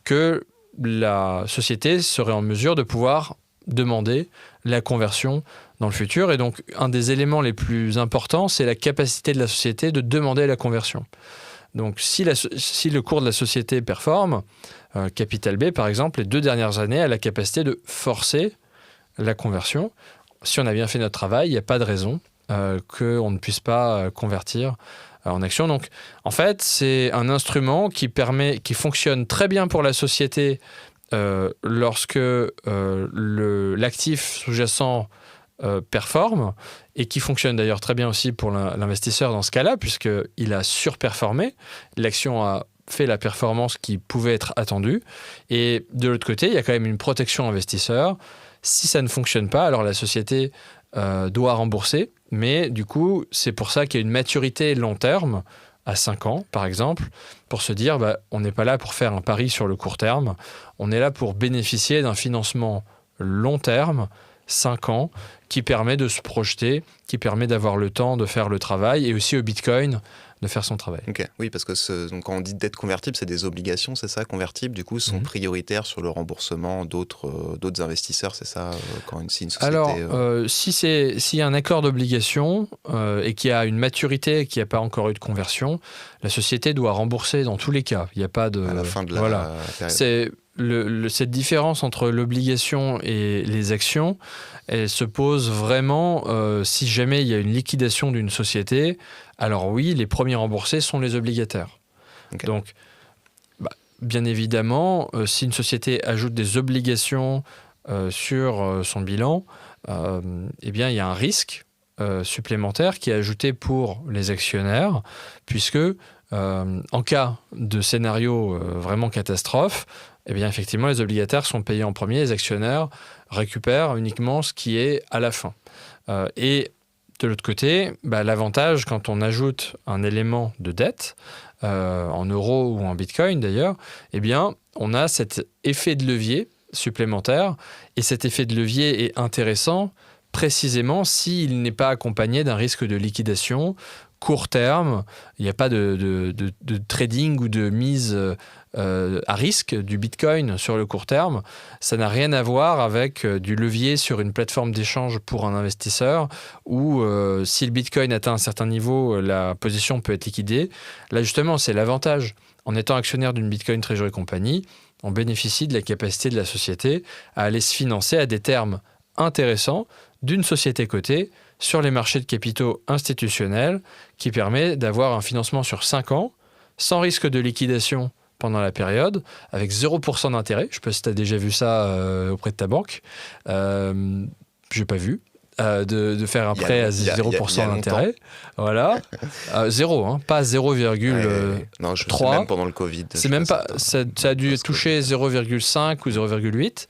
que la société serait en mesure de pouvoir demander la conversion dans le futur. Et donc, un des éléments les plus importants, c'est la capacité de la société de demander la conversion. Donc, si le cours de la société performe, Capital B, par exemple, les 2 dernières années, a la capacité de forcer la conversion. Si on a bien fait notre travail, il n'y a pas de raison qu'on ne puisse pas convertir en action. Donc, en fait, c'est un instrument qui fonctionne très bien pour la société lorsque l'actif sous-jacent performe et qui fonctionne d'ailleurs très bien aussi pour l'investisseur dans ce cas-là, puisqu'il a surperformé. L'action a fait la performance qui pouvait être attendue. Et de l'autre côté, il y a quand même une protection investisseur. Si ça ne fonctionne pas, alors la société doit rembourser. Mais du coup, c'est pour ça qu'il y a une maturité long terme, à 5 ans par exemple, pour se dire on n'est pas là pour faire un pari sur le court terme, on est là pour bénéficier d'un financement long terme, 5 ans, qui permet de se projeter, qui permet d'avoir le temps de faire le travail et aussi au Bitcoin de faire son travail. Ok, oui, parce que donc quand on dit dette convertible, c'est des obligations, c'est ça, convertibles, du coup, sont prioritaires sur le remboursement d'autres investisseurs, c'est ça, si une société... Alors, s'il y a un accord d'obligation et qu'il y a une maturité et qu'il n'y a pas encore eu de conversion, la société doit rembourser dans tous les cas. Il n'y a pas de... À la fin de la période. C'est cette différence entre l'obligation et les actions, elle se pose vraiment si jamais il y a une liquidation d'une société. Alors oui, les premiers remboursés sont les obligataires. Okay. Donc, bien évidemment, si une société ajoute des obligations sur son bilan, eh bien, il y a un risque supplémentaire qui est ajouté pour les actionnaires, puisque en cas de scénario vraiment catastrophe, eh bien, effectivement, les obligataires sont payés en premier, les actionnaires récupèrent uniquement ce qui est à la fin. Et de l'autre côté, l'avantage quand on ajoute un élément de dette, en euros ou en bitcoin d'ailleurs, eh bien, on a cet effet de levier supplémentaire. Et cet effet de levier est intéressant précisément s'il n'est pas accompagné d'un risque de liquidation court terme. Il n'y a pas de trading ou de mise à risque du Bitcoin sur le court terme. Ça n'a rien à voir avec du levier sur une plateforme d'échange pour un investisseur où si le Bitcoin atteint un certain niveau, la position peut être liquidée. Là, justement, c'est l'avantage. En étant actionnaire d'une Bitcoin Treasury Company, on bénéficie de la capacité de la société à aller se financer à des termes intéressants d'une société cotée sur les marchés de capitaux institutionnels qui permet d'avoir un financement sur 5 ans sans risque de liquidation pendant la période, avec 0% d'intérêt. Je ne sais pas si tu as déjà vu ça auprès de ta banque. Je n'ai pas vu. De faire un prêt à 0% d'intérêt. Voilà. 0, pas 0,3. Non, je sais même pendant le Covid. C'est même pas, ça a dû toucher 0,5 ou 0,8.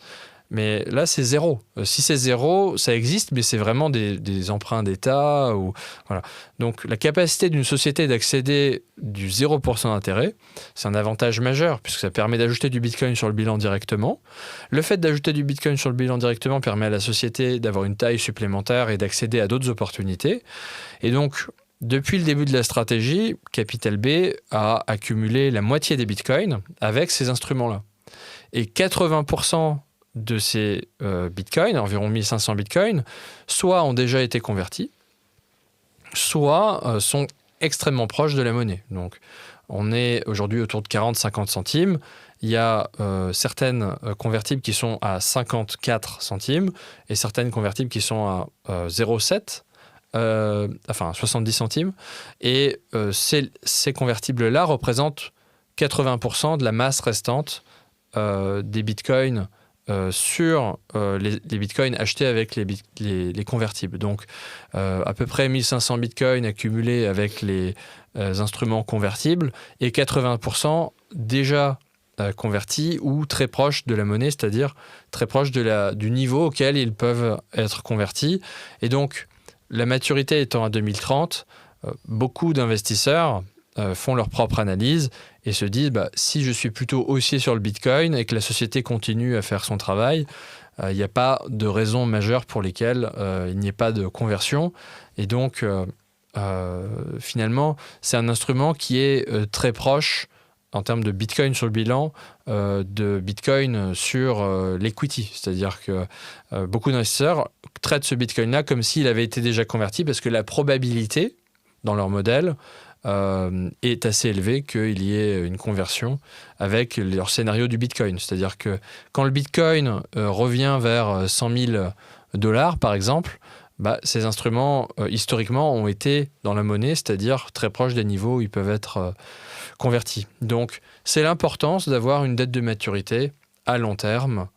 Mais là, c'est 0. Si c'est 0, ça existe, mais c'est vraiment des emprunts d'État. Voilà. Donc, la capacité d'une société d'accéder du 0% d'intérêt, c'est un avantage majeur, puisque ça permet d'ajouter du Bitcoin sur le bilan directement. Le fait d'ajouter du Bitcoin sur le bilan directement permet à la société d'avoir une taille supplémentaire et d'accéder à d'autres opportunités. Et donc, depuis le début de la stratégie, Capital B a accumulé la moitié des Bitcoins avec ces instruments-là. Et 80% de ces bitcoins, environ 1500 bitcoins, soit ont déjà été convertis, soit sont extrêmement proches de la monnaie. Donc, on est aujourd'hui autour de 40-50 centimes. Il y a certaines convertibles qui sont à 54 centimes et certaines convertibles qui sont à 0,7, 70 centimes. Et ces convertibles-là représentent 80% de la masse restante des bitcoins sur les bitcoins achetés avec les convertibles. Donc, à peu près 1500 bitcoins accumulés avec les instruments convertibles et 80% déjà convertis ou très proches de la monnaie, c'est-à-dire très proches du niveau auquel ils peuvent être convertis. Et donc, la maturité étant à 2030, beaucoup d'investisseurs font leur propre analyse et se disent si je suis plutôt haussier sur le Bitcoin et que la société continue à faire son travail, il n'y a pas de raison majeure pour lesquelles il n'y ait pas de conversion. Et donc, finalement, c'est un instrument qui est très proche en termes de Bitcoin sur le bilan, de Bitcoin sur l'equity. C'est-à-dire que beaucoup d'investisseurs traitent ce Bitcoin-là comme s'il avait été déjà converti parce que la probabilité dans leur modèle est assez élevée qu'il y ait une conversion avec leur scénario du Bitcoin. C'est-à-dire que quand le Bitcoin revient vers 100 000 $, par exemple, ces instruments, historiquement, ont été dans la monnaie, c'est-à-dire très proches des niveaux où ils peuvent être convertis. Donc, c'est l'importance d'avoir une date de maturité à long terme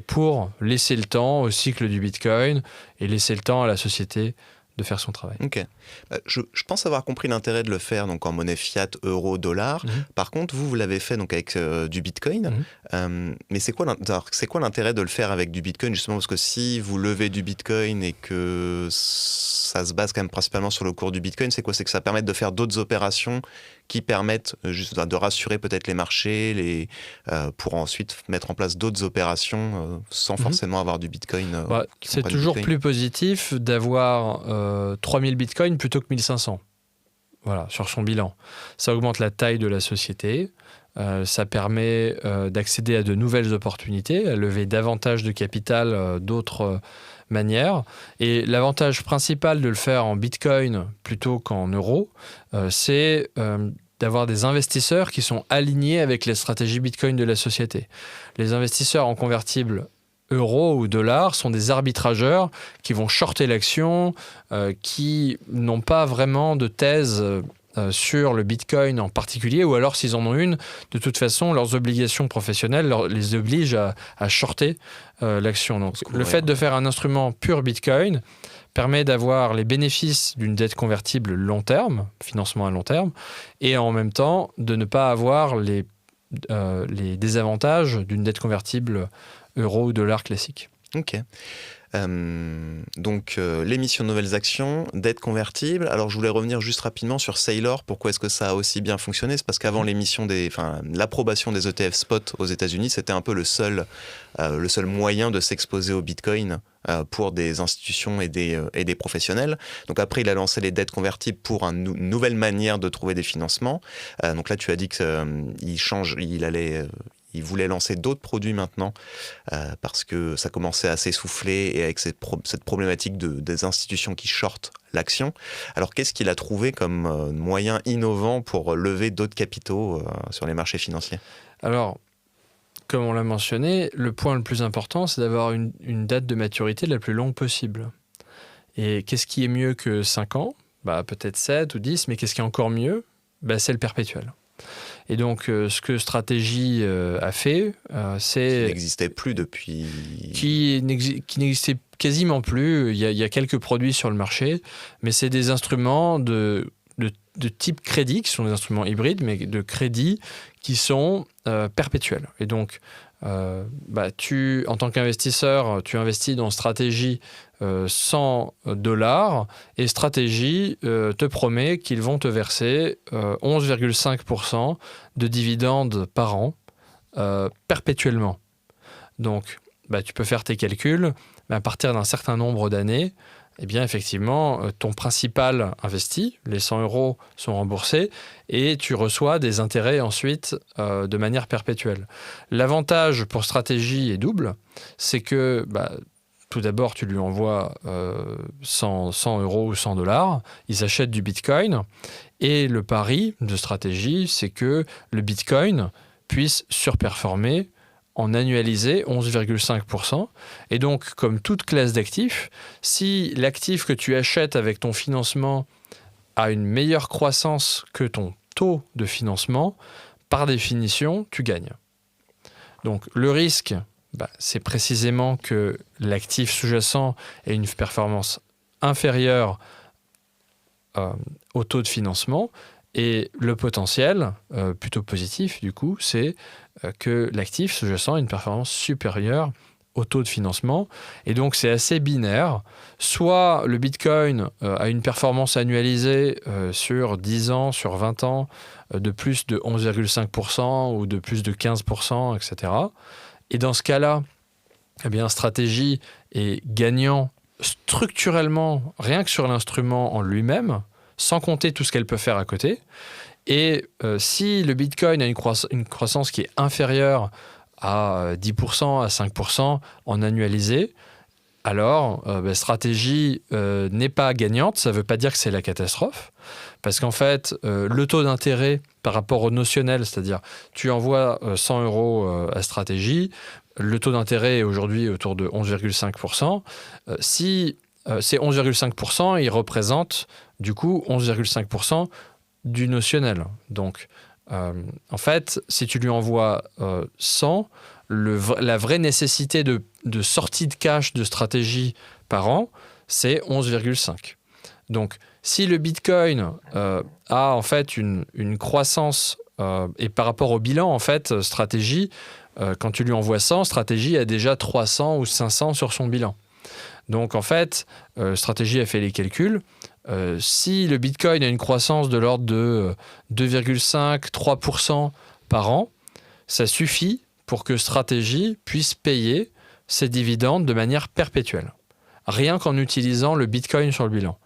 pour laisser le temps au cycle du Bitcoin et laisser le temps à la société de faire son travail. Ok. Je pense avoir compris l'intérêt de le faire donc en monnaie fiat, euro, dollar. Par contre, vous l'avez fait donc avec du Bitcoin. Mais c'est quoi l'intérêt de le faire avec du Bitcoin, justement, parce que si vous levez du Bitcoin et que ça se base quand même principalement sur le cours du Bitcoin, c'est quoi? C'est que ça permet de faire d'autres opérations qui permettent juste de rassurer peut-être les marchés pour ensuite mettre en place d'autres opérations sans forcément avoir du Bitcoin. C'est toujours plus positif d'avoir 3000 Bitcoins plutôt que 1500. Voilà, sur son bilan. Ça augmente la taille de la société. Ça permet d'accéder à de nouvelles opportunités, à lever davantage de capital d'autres manières. Et l'avantage principal de le faire en Bitcoin plutôt qu'en euros, c'est d'avoir des investisseurs qui sont alignés avec les stratégies Bitcoin de la société. Les investisseurs en convertibles euros ou dollars sont des arbitrageurs qui vont shorter l'action, qui n'ont pas vraiment de thèse sur le Bitcoin en particulier, ou alors s'ils en ont une, de toute façon, leurs obligations professionnelles les obligent à shorter l'action. Donc, le fait de faire un instrument pur Bitcoin permet d'avoir les bénéfices d'une dette convertible long terme, financement à long terme, et en même temps de ne pas avoir les désavantages d'une dette convertible euro ou dollar classique. Ok. Donc l'émission de nouvelles actions, dette convertible. Alors je voulais revenir juste rapidement sur Saylor. Pourquoi est-ce que ça a aussi bien fonctionné? C'est parce qu'avant l'approbation des ETF spot aux États-Unis, c'était un peu le seul moyen de s'exposer au Bitcoin pour des institutions et des professionnels. Donc après, il a lancé les dettes convertibles pour une nouvelle manière de trouver des financements. Donc là, tu as dit qu'il voulait lancer d'autres produits maintenant parce que ça commençait à s'essouffler et avec cette problématique des institutions qui shortent l'action. Alors qu'est-ce qu'il a trouvé comme moyen innovant pour lever d'autres capitaux sur les marchés financiers? Alors, comme on l'a mentionné, le point le plus important, c'est d'avoir une date de maturité la plus longue possible. Et qu'est-ce qui est mieux que 5 ans? Peut-être 7 ou 10, mais qu'est-ce qui est encore mieux? C'est le perpétuel. Et donc, ce que Stratégie a fait, c'est... Qui n'existait plus depuis... Qui n'existait quasiment plus. Il y a quelques produits sur le marché, mais c'est des instruments de type crédit, qui sont des instruments hybrides, mais de crédit, qui sont perpétuels. Et donc, en tant qu'investisseur, tu investis dans Stratégie $100 et Stratégie te promet qu'ils vont te verser 11,5% de dividendes par an perpétuellement. Donc, tu peux faire tes calculs, mais à partir d'un certain nombre d'années, eh bien, effectivement, ton principal investi, les 100 € sont remboursés et tu reçois des intérêts ensuite de manière perpétuelle. L'avantage pour Stratégie est double, c'est que tout d'abord, tu lui envoies 100 € ou 100 $, il s'achète du Bitcoin et le pari de Stratégie, c'est que le Bitcoin puisse surperformer en annualisé 11,5%. Et donc, comme toute classe d'actifs, si l'actif que tu achètes avec ton financement a une meilleure croissance que ton taux de financement, par définition, tu gagnes. Donc, le risque C'est précisément que l'actif sous-jacent ait une performance inférieure au taux de financement. Et le potentiel, plutôt positif du coup, c'est que l'actif sous-jacent ait une performance supérieure au taux de financement. Et donc c'est assez binaire. Soit le Bitcoin a une performance annualisée sur 10 ans, sur 20 ans, de plus de 11,5% ou de plus de 15%, etc. Et dans ce cas-là, stratégie est gagnant structurellement, rien que sur l'instrument en lui-même, sans compter tout ce qu'elle peut faire à côté. Et si le Bitcoin a une croissance qui est inférieure à 10%, à 5% en annualisé, alors stratégie n'est pas gagnante. Ça ne veut pas dire que c'est la catastrophe, parce qu'en fait, le taux d'intérêt par rapport au notionnel, c'est-à-dire tu envoies 100 € à stratégie, le taux d'intérêt est aujourd'hui autour de 11,5%. Si c'est 11,5%, il représente du coup 11,5% du notionnel. Donc, en fait, si tu lui envoies 100, la vraie nécessité de sortie de cash de stratégie par an, c'est 11,5. Donc, si le Bitcoin a en fait une croissance, et par rapport au bilan, en fait, stratégie, quand tu lui envoies 100, stratégie a déjà 300 ou 500 sur son bilan. Donc, en fait, stratégie a fait les calculs. Si le Bitcoin a une croissance de l'ordre de 2,5-3% par an, ça suffit pour que stratégie puisse payer ses dividendes de manière perpétuelle, rien qu'en utilisant le Bitcoin sur le bilan.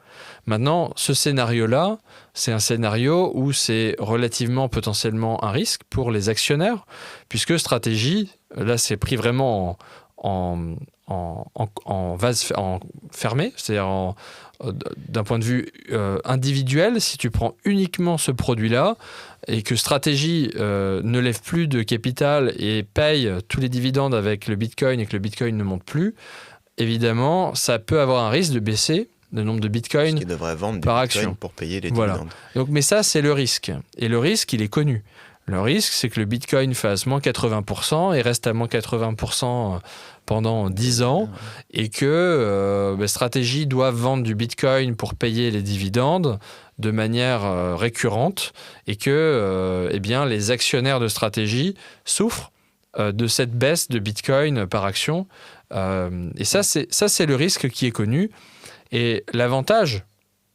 Maintenant, ce scénario-là, c'est un scénario où c'est relativement potentiellement un risque pour les actionnaires, puisque stratégie, là, c'est pris vraiment en vase fermé, c'est-à-dire d'un point de vue individuel. Si tu prends uniquement ce produit-là et que stratégie ne lève plus de capital et paye tous les dividendes avec le Bitcoin et que le Bitcoin ne monte plus, évidemment, ça peut avoir un risque de baisser le nombre de Bitcoin parce qu'il devrait vendre des par Bitcoin action pour payer les voilà. dividendes. Donc, mais ça, c'est le risque. Et le risque, il est connu. Le risque, c'est que le Bitcoin fasse moins 80% et reste à moins 80% pendant 10 ans et que stratégie doit vendre du Bitcoin pour payer les dividendes de manière récurrente et que les actionnaires de stratégie souffrent de cette baisse de Bitcoin par action. Et ça, c'est le risque qui est connu. Et l'avantage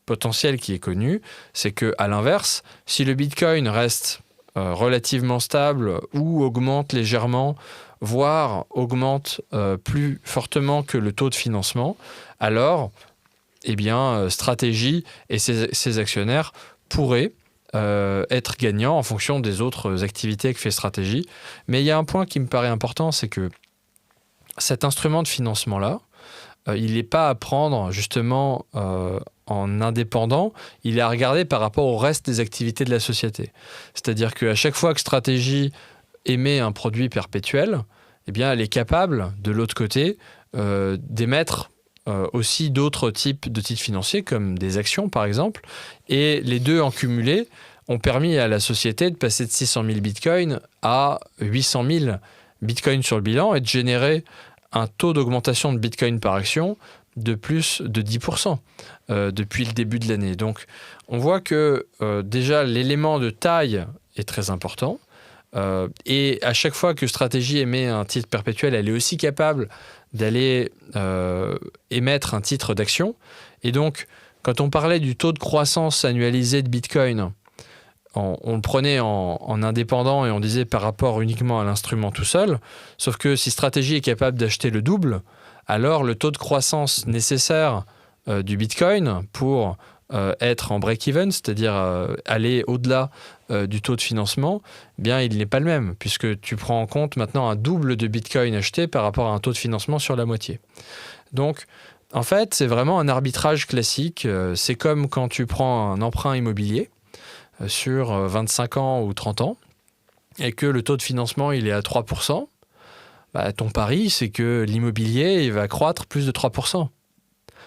potentiel qui est connu, c'est qu'à l'inverse, si le Bitcoin reste relativement stable ou augmente légèrement, voire augmente plus fortement que le taux de financement, alors stratégie et ses actionnaires pourraient être gagnants en fonction des autres activités que fait stratégie. Mais il y a un point qui me paraît important, c'est que cet instrument de financement-là, il n'est pas à prendre justement en indépendant, il est à regarder par rapport au reste des activités de la société. C'est-à-dire qu'à chaque fois que stratégie émet un produit perpétuel, elle est capable, de l'autre côté, d'émettre aussi d'autres types de titres financiers, comme des actions par exemple. Et les deux en cumulé ont permis à la société de passer de 600 000 bitcoins à 800 000 bitcoins sur le bilan et de générer un taux d'augmentation de bitcoin par action de plus de 10% depuis le début de l'année. Donc, on voit que déjà, l'élément de taille est très important. Et à chaque fois que stratégie émet un titre perpétuel, elle est aussi capable d'aller émettre un titre d'action. Et donc, quand on parlait du taux de croissance annualisé de Bitcoin, on le prenait en indépendant et on disait par rapport uniquement à l'instrument tout seul. Sauf que si stratégie est capable d'acheter le double, alors le taux de croissance nécessaire du Bitcoin pour être en break-even, c'est-à-dire aller au-delà du taux de financement, il n'est pas le même, puisque tu prends en compte maintenant un double de Bitcoin acheté par rapport à un taux de financement sur la moitié. Donc, en fait, c'est vraiment un arbitrage classique. C'est comme quand tu prends un emprunt immobilier sur 25 ans ou 30 ans, et que le taux de financement il est à 3%, ton pari, c'est que l'immobilier il va croître plus de 3%.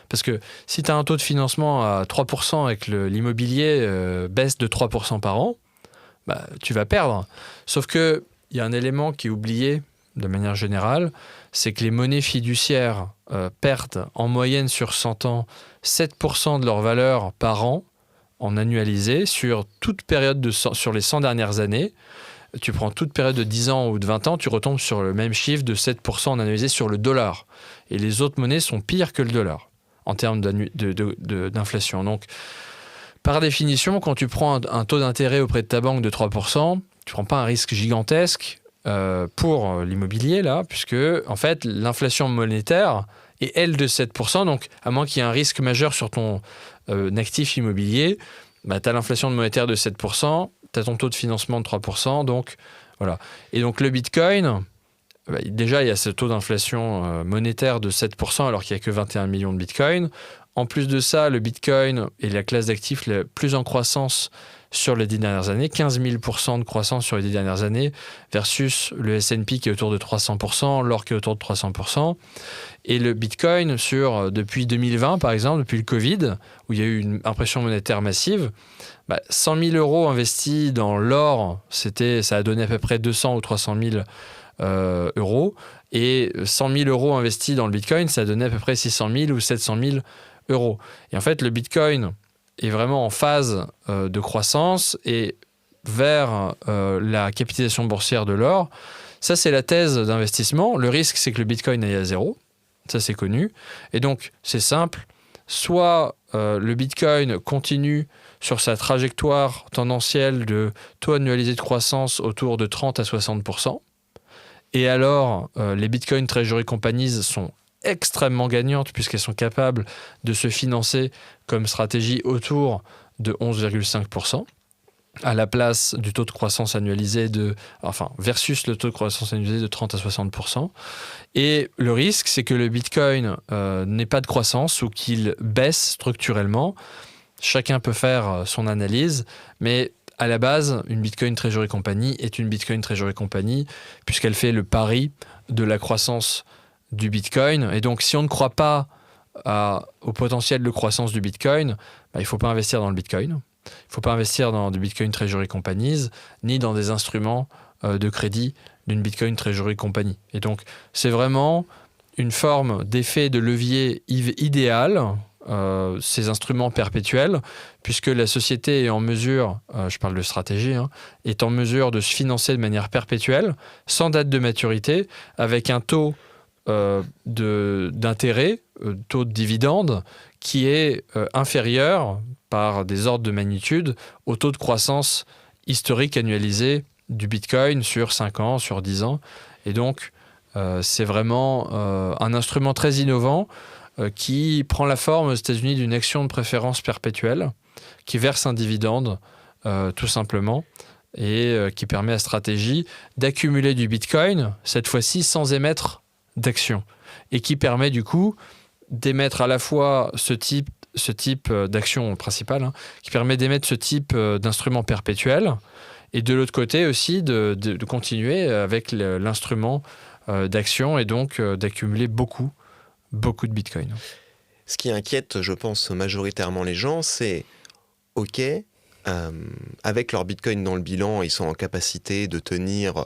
Parce que si tu as un taux de financement à 3% et que l'immobilier baisse de 3% par an, tu vas perdre. Sauf qu'il y a un élément qui est oublié de manière générale, c'est que les monnaies fiduciaires perdent en moyenne sur 100 ans 7% de leur valeur par an en annualisé sur toute période sur les 100 dernières années. Tu prends toute période de 10 ans ou de 20 ans, tu retombes sur le même chiffre de 7% en annualisé sur le dollar. Et les autres monnaies sont pires que le dollar en termes d'inflation. Donc, par définition, quand tu prends un taux d'intérêt auprès de ta banque de 3%, tu ne prends pas un risque gigantesque pour l'immobilier, là, puisque en fait, l'inflation monétaire est, elle, de 7%. Donc, à moins qu'il y ait un risque majeur sur ton actif immobilier, tu as l'inflation monétaire de 7%, tu as ton taux de financement de 3%. Donc, voilà. Et donc, le Bitcoin, déjà, il y a ce taux d'inflation monétaire de 7%, alors qu'il n'y a que 21 millions de Bitcoin. En plus de ça, le Bitcoin est la classe d'actifs la plus en croissance sur les 10 dernières années, 15 000% de croissance sur les 10 dernières années, versus le S&P qui est autour de 300%, l'or qui est autour de 300%. Et le Bitcoin, depuis 2020, par exemple, depuis le Covid, où il y a eu une impression monétaire massive, 100 000 euros investis dans l'or, ça a donné à peu près 200 ou 300 000 euros. Et 100 000 euros investis dans le Bitcoin, ça a donné à peu près 600 000 ou 700 000 euros. Et en fait, le Bitcoin est vraiment en phase de croissance et vers la capitalisation boursière de l'or. Ça, c'est la thèse d'investissement. Le risque, c'est que le Bitcoin aille à zéro. Ça, c'est connu. Et donc, c'est simple. Soit le Bitcoin continue sur sa trajectoire tendancielle de taux annualisé de croissance autour de 30 à 60%. Et alors, les Bitcoin Treasury Companies sont extrêmement gagnantes puisqu'elles sont capables de se financer comme stratégie autour de 11,5% à la place du taux de croissance annualisé versus le taux de croissance annualisé de 30 à 60%. Et le risque, c'est que le Bitcoin n'ait pas de croissance ou qu'il baisse structurellement. Chacun peut faire son analyse, mais à la base, une Bitcoin Treasury Company est une Bitcoin Treasury Company puisqu'elle fait le pari de la croissance du Bitcoin. Et donc, si on ne croit pas au potentiel de croissance du Bitcoin, il ne faut pas investir dans le Bitcoin. Il ne faut pas investir dans des Bitcoin Treasury Companies ni dans des instruments de crédit d'une Bitcoin Treasury Company. Et donc, c'est vraiment une forme d'effet de levier idéal, ces instruments perpétuels, puisque la société est en mesure, je parle de stratégie, est en mesure de se financer de manière perpétuelle, sans date de maturité, avec un taux d'intérêt, taux de dividende, qui est inférieur par des ordres de magnitude au taux de croissance historique annualisé du Bitcoin sur 5 ans, sur 10 ans. Et donc, c'est vraiment un instrument très innovant qui prend la forme aux États-Unis d'une action de préférence perpétuelle qui verse un dividende, tout simplement, et qui permet à Stratégie d'accumuler du Bitcoin, cette fois-ci sans émettre d'actions, et qui permet du coup d'émettre à la fois ce type d'action principale, qui permet d'émettre ce type d'instrument perpétuel, et de l'autre côté aussi de continuer avec l'instrument d'action, et donc d'accumuler beaucoup de Bitcoin. Ce qui inquiète, je pense, majoritairement les gens, c'est OK, avec leur Bitcoin dans le bilan, ils sont en capacité de tenir,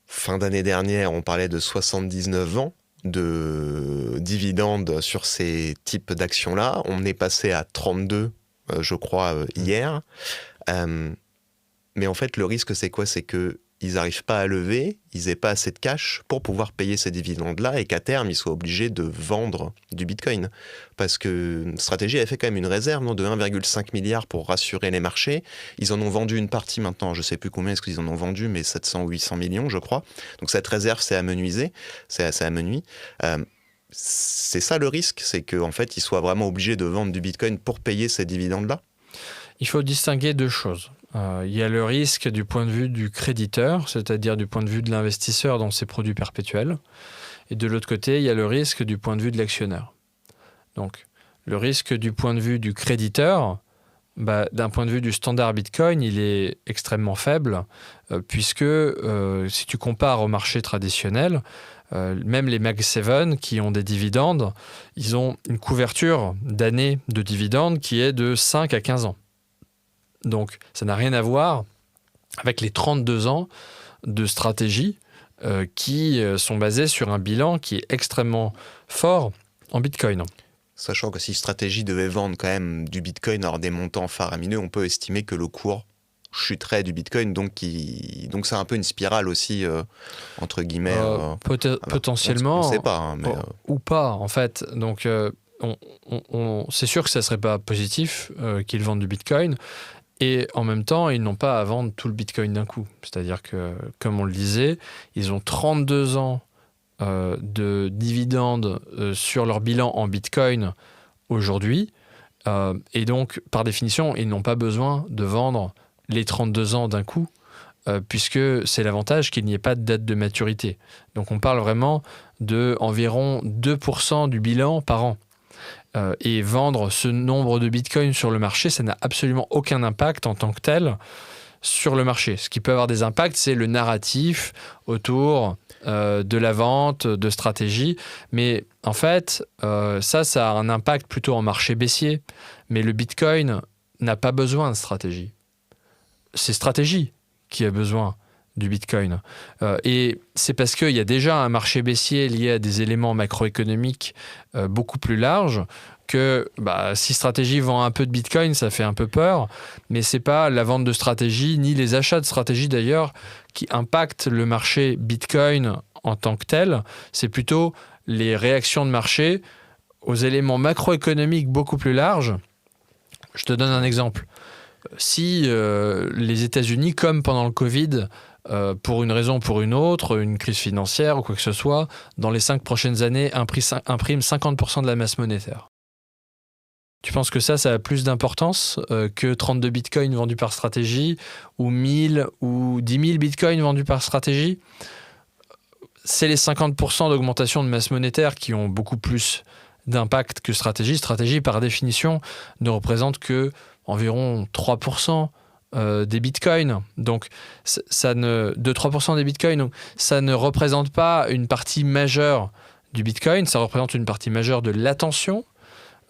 fin d'année dernière, on parlait de 79 ans de dividendes sur ces types d'actions-là. On est passé à 32, je crois, hier. Mais en fait, le risque, c'est quoi ? C'est qu'ils n'arrivent pas à lever, ils n'aient pas assez de cash pour pouvoir payer ces dividendes-là et qu'à terme, ils soient obligés de vendre du Bitcoin. Parce que Stratégie a fait quand même une réserve de 1,5 milliard pour rassurer les marchés. Ils en ont vendu une partie maintenant, je ne sais plus combien est-ce qu'ils en ont vendu, mais 700 ou 800 millions, je crois. Donc cette réserve s'est amenuisée, c'est amenuis. C'est ça le risque, c'est qu'en fait, ils soient vraiment obligés de vendre du Bitcoin pour payer ces dividendes-là. Il faut distinguer deux choses. Il y a le risque du point de vue du créditeur, c'est-à-dire du point de vue de l'investisseur dans ses produits perpétuels. Et de l'autre côté, il y a le risque du point de vue de l'actionnaire. Donc, le risque du point de vue du créditeur, d'un point de vue du standard Bitcoin, il est extrêmement faible, puisque si tu compares au marché traditionnel, même les Mag 7 qui ont des dividendes, ils ont une couverture d'années de dividendes qui est de 5 à 15 ans. Donc, ça n'a rien à voir avec les 32 ans de Stratégie qui sont basés sur un bilan qui est extrêmement fort en Bitcoin. Sachant que si Stratégie devait vendre quand même du Bitcoin hors des montants faramineux, on peut estimer que le cours chuterait du Bitcoin, donc c'est un peu une spirale aussi, entre guillemets. Potentiellement. On ne sait pas. Hein, mais, ou pas, en fait. Donc, c'est sûr que ça ne serait pas positif qu'ils vendent du Bitcoin. Et en même temps, ils n'ont pas à vendre tout le Bitcoin d'un coup. C'est-à-dire que, comme on le disait, ils ont 32 ans de dividendes sur leur bilan en Bitcoin aujourd'hui. Et donc, par définition, ils n'ont pas besoin de vendre les 32 ans d'un coup, puisque c'est l'avantage qu'il n'y ait pas de date de maturité. Donc, on parle vraiment d'environ 2% du bilan par an. Et vendre ce nombre de bitcoins sur le marché, ça n'a absolument aucun impact en tant que tel sur le marché. Ce qui peut avoir des impacts, c'est le narratif autour de la vente, de stratégie. Mais en fait, ça a un impact plutôt en marché baissier. Mais le bitcoin n'a pas besoin de stratégie. C'est stratégie qui a besoin du Bitcoin. Et c'est parce qu'il y a déjà un marché baissier lié à des éléments macroéconomiques beaucoup plus larges que si Stratégie vend un peu de Bitcoin, ça fait un peu peur, mais c'est pas la vente de Stratégie, ni les achats de Stratégie d'ailleurs, qui impactent le marché Bitcoin en tant que tel. C'est plutôt les réactions de marché aux éléments macroéconomiques beaucoup plus larges. Je te donne un exemple. Si les États-Unis, comme pendant le Covid, pour une raison ou pour une autre, une crise financière ou quoi que ce soit, dans les 5 prochaines années, imprime 50% de la masse monétaire. Tu penses que ça a plus d'importance que 32 bitcoins vendus par Stratégie ou 1000 ou 10 000 bitcoins vendus par Stratégie? C'est les 50% d'augmentation de masse monétaire qui ont beaucoup plus d'impact que Stratégie. Stratégie, par définition, ne représente que environ 3% des bitcoins. Donc, de 3% des bitcoins, donc, ça ne représente pas une partie majeure du bitcoin, ça représente une partie majeure de l'attention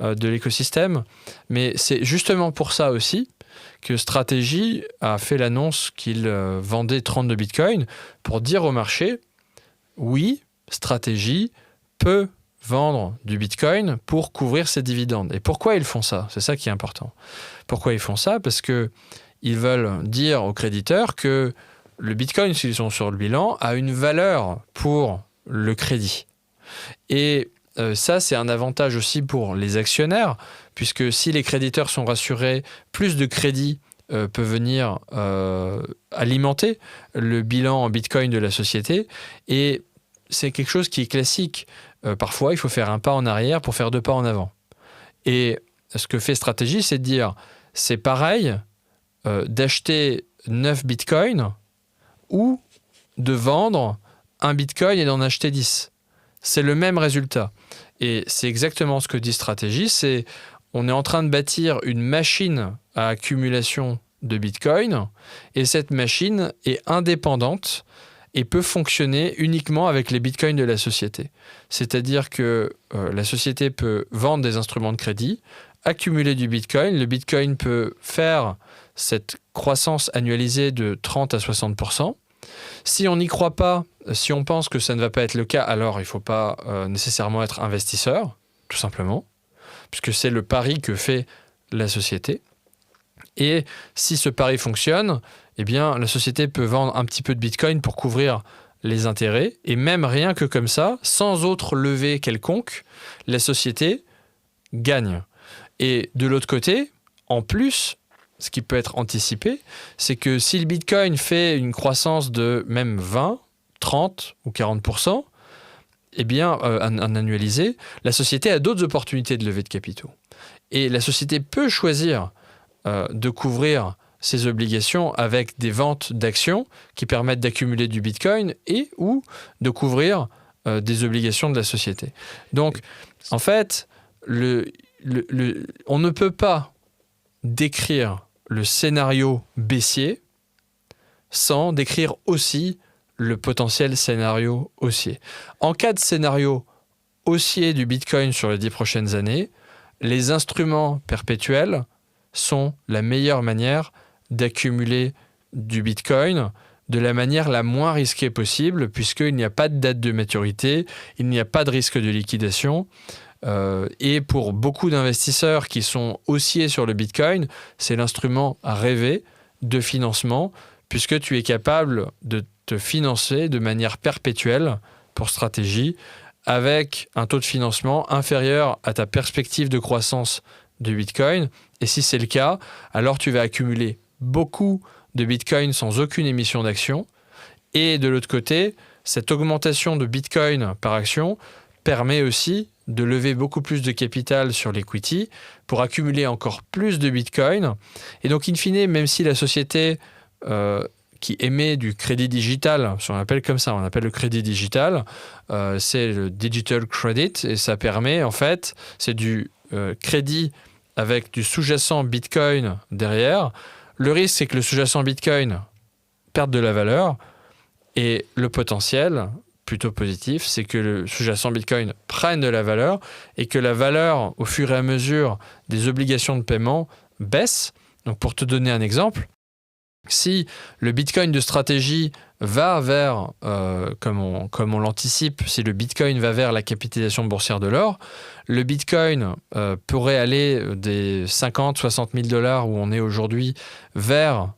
de l'écosystème. Mais c'est justement pour ça aussi que Stratégie a fait l'annonce qu'il vendait 32 bitcoins pour dire au marché, oui, Stratégie peut vendre du Bitcoin pour couvrir ses dividendes. Et pourquoi ils font ça? C'est ça qui est important. Pourquoi ils font ça? Parce qu'ils veulent dire aux créditeurs que le Bitcoin, s'ils sont sur le bilan, a une valeur pour le crédit. Et ça, c'est un avantage aussi pour les actionnaires, puisque si les créditeurs sont rassurés, plus de crédit peut venir alimenter le bilan en Bitcoin de la société. Et c'est quelque chose qui est classique. Parfois, il faut faire un pas en arrière pour faire 2 pas en avant. Et ce que fait Stratégie, c'est de dire, c'est pareil d'acheter 9 bitcoins ou de vendre un bitcoin et d'en acheter 10. C'est le même résultat. Et c'est exactement ce que dit Stratégie, c'est on est en train de bâtir une machine à accumulation de bitcoin et cette machine est indépendante et peut fonctionner uniquement avec les bitcoins de la société. C'est-à-dire que la société peut vendre des instruments de crédit, accumuler du bitcoin, le bitcoin peut faire cette croissance annualisée de 30 à 60%. Si on n'y croit pas, si on pense que ça ne va pas être le cas, alors il ne faut pas nécessairement être investisseur, tout simplement, puisque c'est le pari que fait la société. Et si ce pari fonctionne, eh bien, la société peut vendre un petit peu de Bitcoin pour couvrir les intérêts. Et même rien que comme ça, sans autre levée quelconque, la société gagne. Et de l'autre côté, en plus, ce qui peut être anticipé, c'est que si le Bitcoin fait une croissance de même 20, 30 ou 40%, eh bien, en annualisé, la société a d'autres opportunités de levée de capitaux. Et la société peut choisir de couvrir ses obligations avec des ventes d'actions qui permettent d'accumuler du Bitcoin et ou de couvrir des obligations de la société. Donc, en fait, on ne peut pas décrire le scénario baissier sans décrire aussi le potentiel scénario haussier. En cas de scénario haussier du Bitcoin sur les 10 prochaines années, les instruments perpétuels sont la meilleure manière d'accumuler du Bitcoin, de la manière la moins risquée possible, puisqu'il n'y a pas de date de maturité, il n'y a pas de risque de liquidation. Et pour beaucoup d'investisseurs qui sont haussiers sur le Bitcoin, c'est l'instrument rêvé de financement, puisque tu es capable de te financer de manière perpétuelle pour stratégie, avec un taux de financement inférieur à ta perspective de croissance de Bitcoin. Et si c'est le cas, alors tu vas accumuler beaucoup de Bitcoin sans aucune émission d'action. Et de l'autre côté, cette augmentation de Bitcoin par action permet aussi de lever beaucoup plus de capital sur l'equity pour accumuler encore plus de Bitcoin. Et donc, in fine, même si la société qui émet du crédit digital, si on appelle comme ça, on appelle le crédit digital, c'est le digital credit, et ça permet, en fait, c'est du crédit avec du sous-jacent Bitcoin derrière. Le risque, c'est que le sous-jacent Bitcoin perde de la valeur, et le potentiel, plutôt positif, c'est que le sous-jacent Bitcoin prenne de la valeur et que la valeur, au fur et à mesure des obligations de paiement, baisse. Donc, pour te donner un exemple, si le Bitcoin de stratégie va vers, comme on l'anticipe, si le Bitcoin va vers la capitalisation boursière de l'or, le Bitcoin pourrait aller des 50-60 000 $ où on est aujourd'hui vers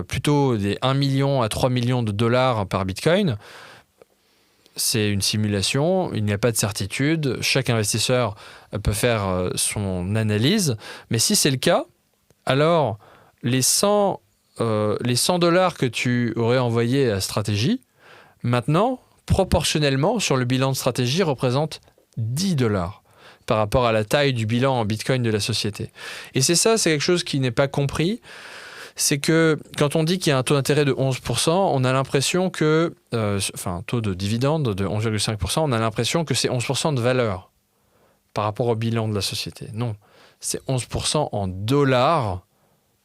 plutôt des 1 million à 3 millions de dollars par Bitcoin. C'est une simulation, il n'y a pas de certitude, chaque investisseur peut faire son analyse, mais si c'est le cas, alors les 100 $ que tu aurais envoyés à Stratégie, maintenant, proportionnellement, sur le bilan de Stratégie, représentent 10 $ par rapport à la taille du bilan en Bitcoin de la société. Et c'est quelque chose qui n'est pas compris. C'est que quand on dit qu'il y a un taux d'intérêt de 11%, on a l'impression que, un taux de dividende de 11,5%, on a l'impression que c'est 11% de valeur par rapport au bilan de la société. Non, c'est 11% en dollars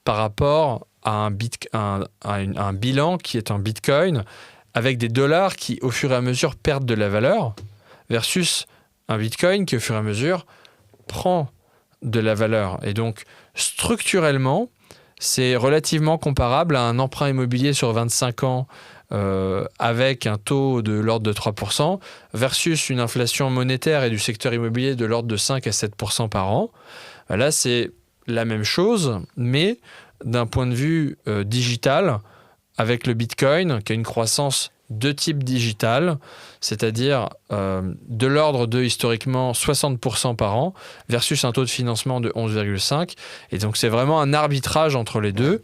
par rapport à un bilan qui est en Bitcoin, avec des dollars qui, au fur et à mesure, perdent de la valeur, versus un Bitcoin qui, au fur et à mesure, prend de la valeur. Et donc, structurellement, c'est relativement comparable à un emprunt immobilier sur 25 ans avec un taux de l'ordre de 3% versus une inflation monétaire et du secteur immobilier de l'ordre de 5 à 7% par an. Là, c'est la même chose, mais d'un point de vue digital, avec le Bitcoin qui a une croissance de type digital, c'est-à-dire de l'ordre de historiquement 60% par an versus un taux de financement de 11,5%. Et donc c'est vraiment un arbitrage entre les deux.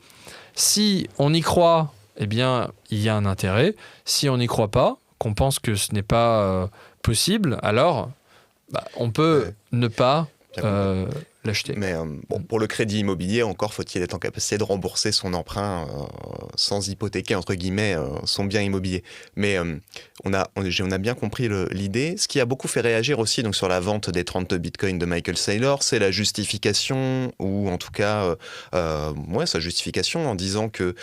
Si on y croit, eh bien il y a un intérêt. Si on n'y croit pas, qu'on pense que ce n'est pas possible, alors on peut ne pas l'acheter. Mais pour le crédit immobilier, encore faut-il être en capacité de rembourser son emprunt sans hypothéquer, entre guillemets, son bien immobilier. Mais on a bien compris l'idée. Ce qui a beaucoup fait réagir aussi donc, sur la vente des 32 bitcoins de Michael Saylor, c'est la justification, ou en tout cas sa justification en disant que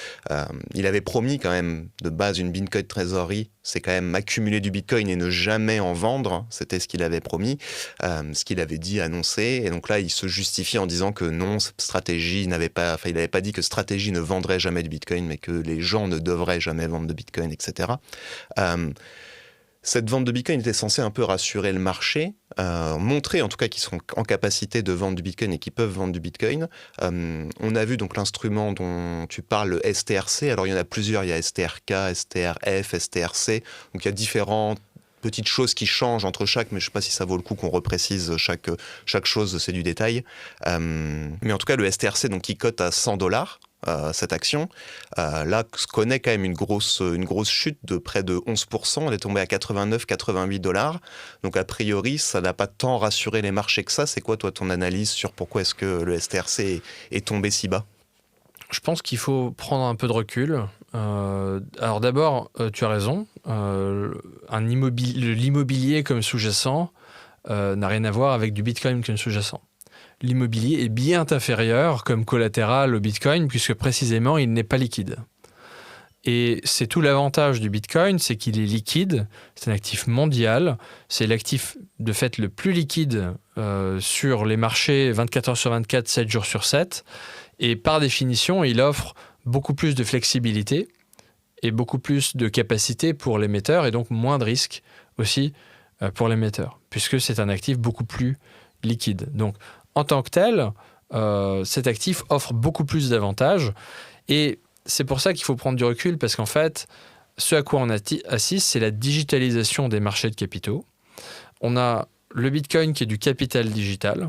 il avait promis quand même de base une Bitcoin Treasury, c'est quand même accumuler du Bitcoin et ne jamais en vendre, c'était ce qu'il avait promis, ce qu'il avait dit, annoncé, et donc là il se justifie en disant que non, il n'avait pas dit que Stratégie ne vendrait jamais de Bitcoin, mais que les gens ne devraient jamais vendre de Bitcoin, etc. Cette vente de Bitcoin était censée un peu rassurer le marché, montrer en tout cas qu'ils sont en capacité de vendre du Bitcoin et qu'ils peuvent vendre du Bitcoin. On a vu donc l'instrument dont tu parles, le STRC. Alors il y en a plusieurs, il y a STRK, STRF, STRC. Donc il y a différentes petites choses qui changent entre chaque, mais je ne sais pas si ça vaut le coup qu'on reprécise chaque chose, c'est du détail. Mais en tout cas, le STRC, donc, qui cote à 100 $, cette action, là, connaît quand même une grosse chute de près de 11%. Elle est tombée à 89-88 $. Donc, a priori, ça n'a pas tant rassuré les marchés que ça. C'est quoi, toi, ton analyse sur pourquoi est-ce que le STRC est tombé si bas ? Je pense qu'il faut prendre un peu de recul. Alors d'abord, tu as raison, l'immobilier comme sous-jacent n'a rien à voir avec du Bitcoin comme sous-jacent. L'immobilier est bien inférieur comme collatéral au Bitcoin puisque précisément il n'est pas liquide. Et c'est tout l'avantage du Bitcoin, c'est qu'il est liquide, c'est un actif mondial, c'est l'actif de fait le plus liquide sur les marchés 24 heures sur 24, 7 jours sur 7. Et par définition, il offre beaucoup plus de flexibilité et beaucoup plus de capacité pour l'émetteur et donc moins de risques aussi pour l'émetteur, puisque c'est un actif beaucoup plus liquide. Donc, en tant que tel, cet actif offre beaucoup plus d'avantages et c'est pour ça qu'il faut prendre du recul parce qu'en fait, ce à quoi on assiste, c'est la digitalisation des marchés de capitaux. On a le Bitcoin qui est du capital digital.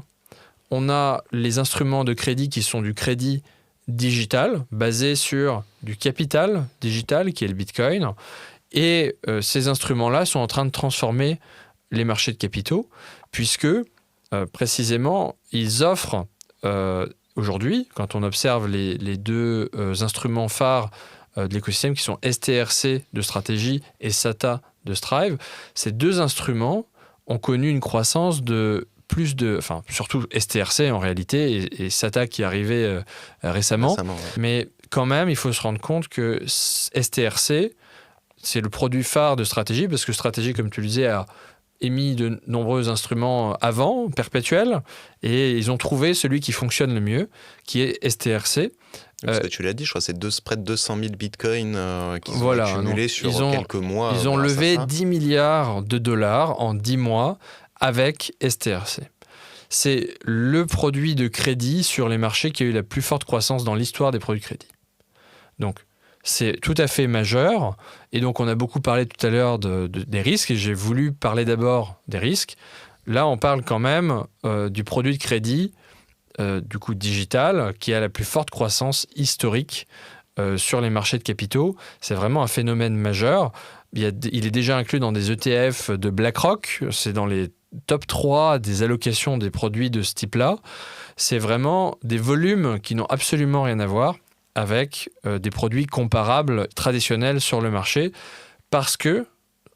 On a les instruments de crédit qui sont du crédit digital, basé sur du capital digital qui est le Bitcoin. Et ces instruments-là sont en train de transformer les marchés de capitaux, puisque précisément, ils offrent aujourd'hui, quand on observe les deux instruments phares de l'écosystème qui sont STRC de Strategy et SATA de Strive, ces deux instruments ont connu une croissance de surtout STRC en réalité et SATA qui est arrivé récemment. Ouais. Mais quand même, il faut se rendre compte que STRC, c'est le produit phare de Strategy parce que Strategy, comme tu le disais, a émis de nombreux instruments avant, perpétuels, et ils ont trouvé celui qui fonctionne le mieux, qui est STRC. Parce que tu l'as dit, je crois que c'est près de 200 000 bitcoins qui sont accumulés sur quelques mois. Ils ont levé 10 milliards de dollars en 10 mois avec STRC. C'est le produit de crédit sur les marchés qui a eu la plus forte croissance dans l'histoire des produits de crédit. Donc, c'est tout à fait majeur. Et donc, on a beaucoup parlé tout à l'heure des risques, et j'ai voulu parler d'abord des risques. Là, on parle quand même du produit de crédit, du coup digital, qui a la plus forte croissance historique sur les marchés de capitaux. C'est vraiment un phénomène majeur. Il est déjà inclus dans des ETF de BlackRock. C'est dans les top 3 des allocations des produits de ce type-là. C'est vraiment des volumes qui n'ont absolument rien à voir avec des produits comparables traditionnels sur le marché parce que,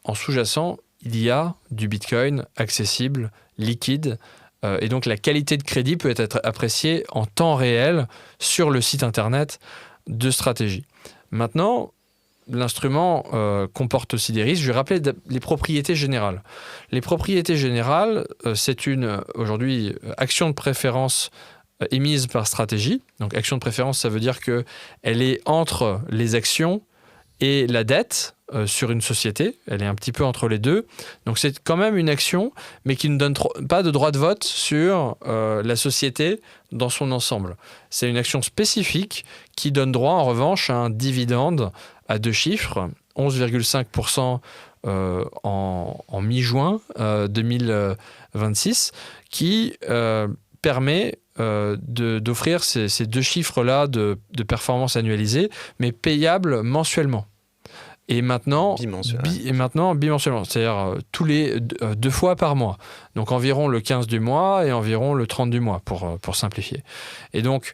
en sous-jacent, il y a du Bitcoin accessible, liquide, et donc la qualité de crédit peut être appréciée en temps réel sur le site internet de Strategy. Maintenant, l'instrument comporte aussi des risques. Je vais rappeler les propriétés générales. Les propriétés générales, c'est une, aujourd'hui, action de préférence émise par Strategy. Donc, action de préférence, ça veut dire qu'elle est entre les actions et la dette sur une société. Elle est un petit peu entre les deux. Donc, c'est quand même une action, mais qui ne donne pas de droit de vote sur la société dans son ensemble. C'est une action spécifique qui donne droit, en revanche, à un dividende à 2 chiffres, 11,5% en mi-juin 2026, qui permet d'offrir ces 2 chiffres-là de performance annualisée, mais payables mensuellement. Et maintenant, bimensuellement, c'est-à-dire tous les 2 fois par mois. Donc environ le 15 du mois et environ le 30 du mois, pour simplifier. Et donc,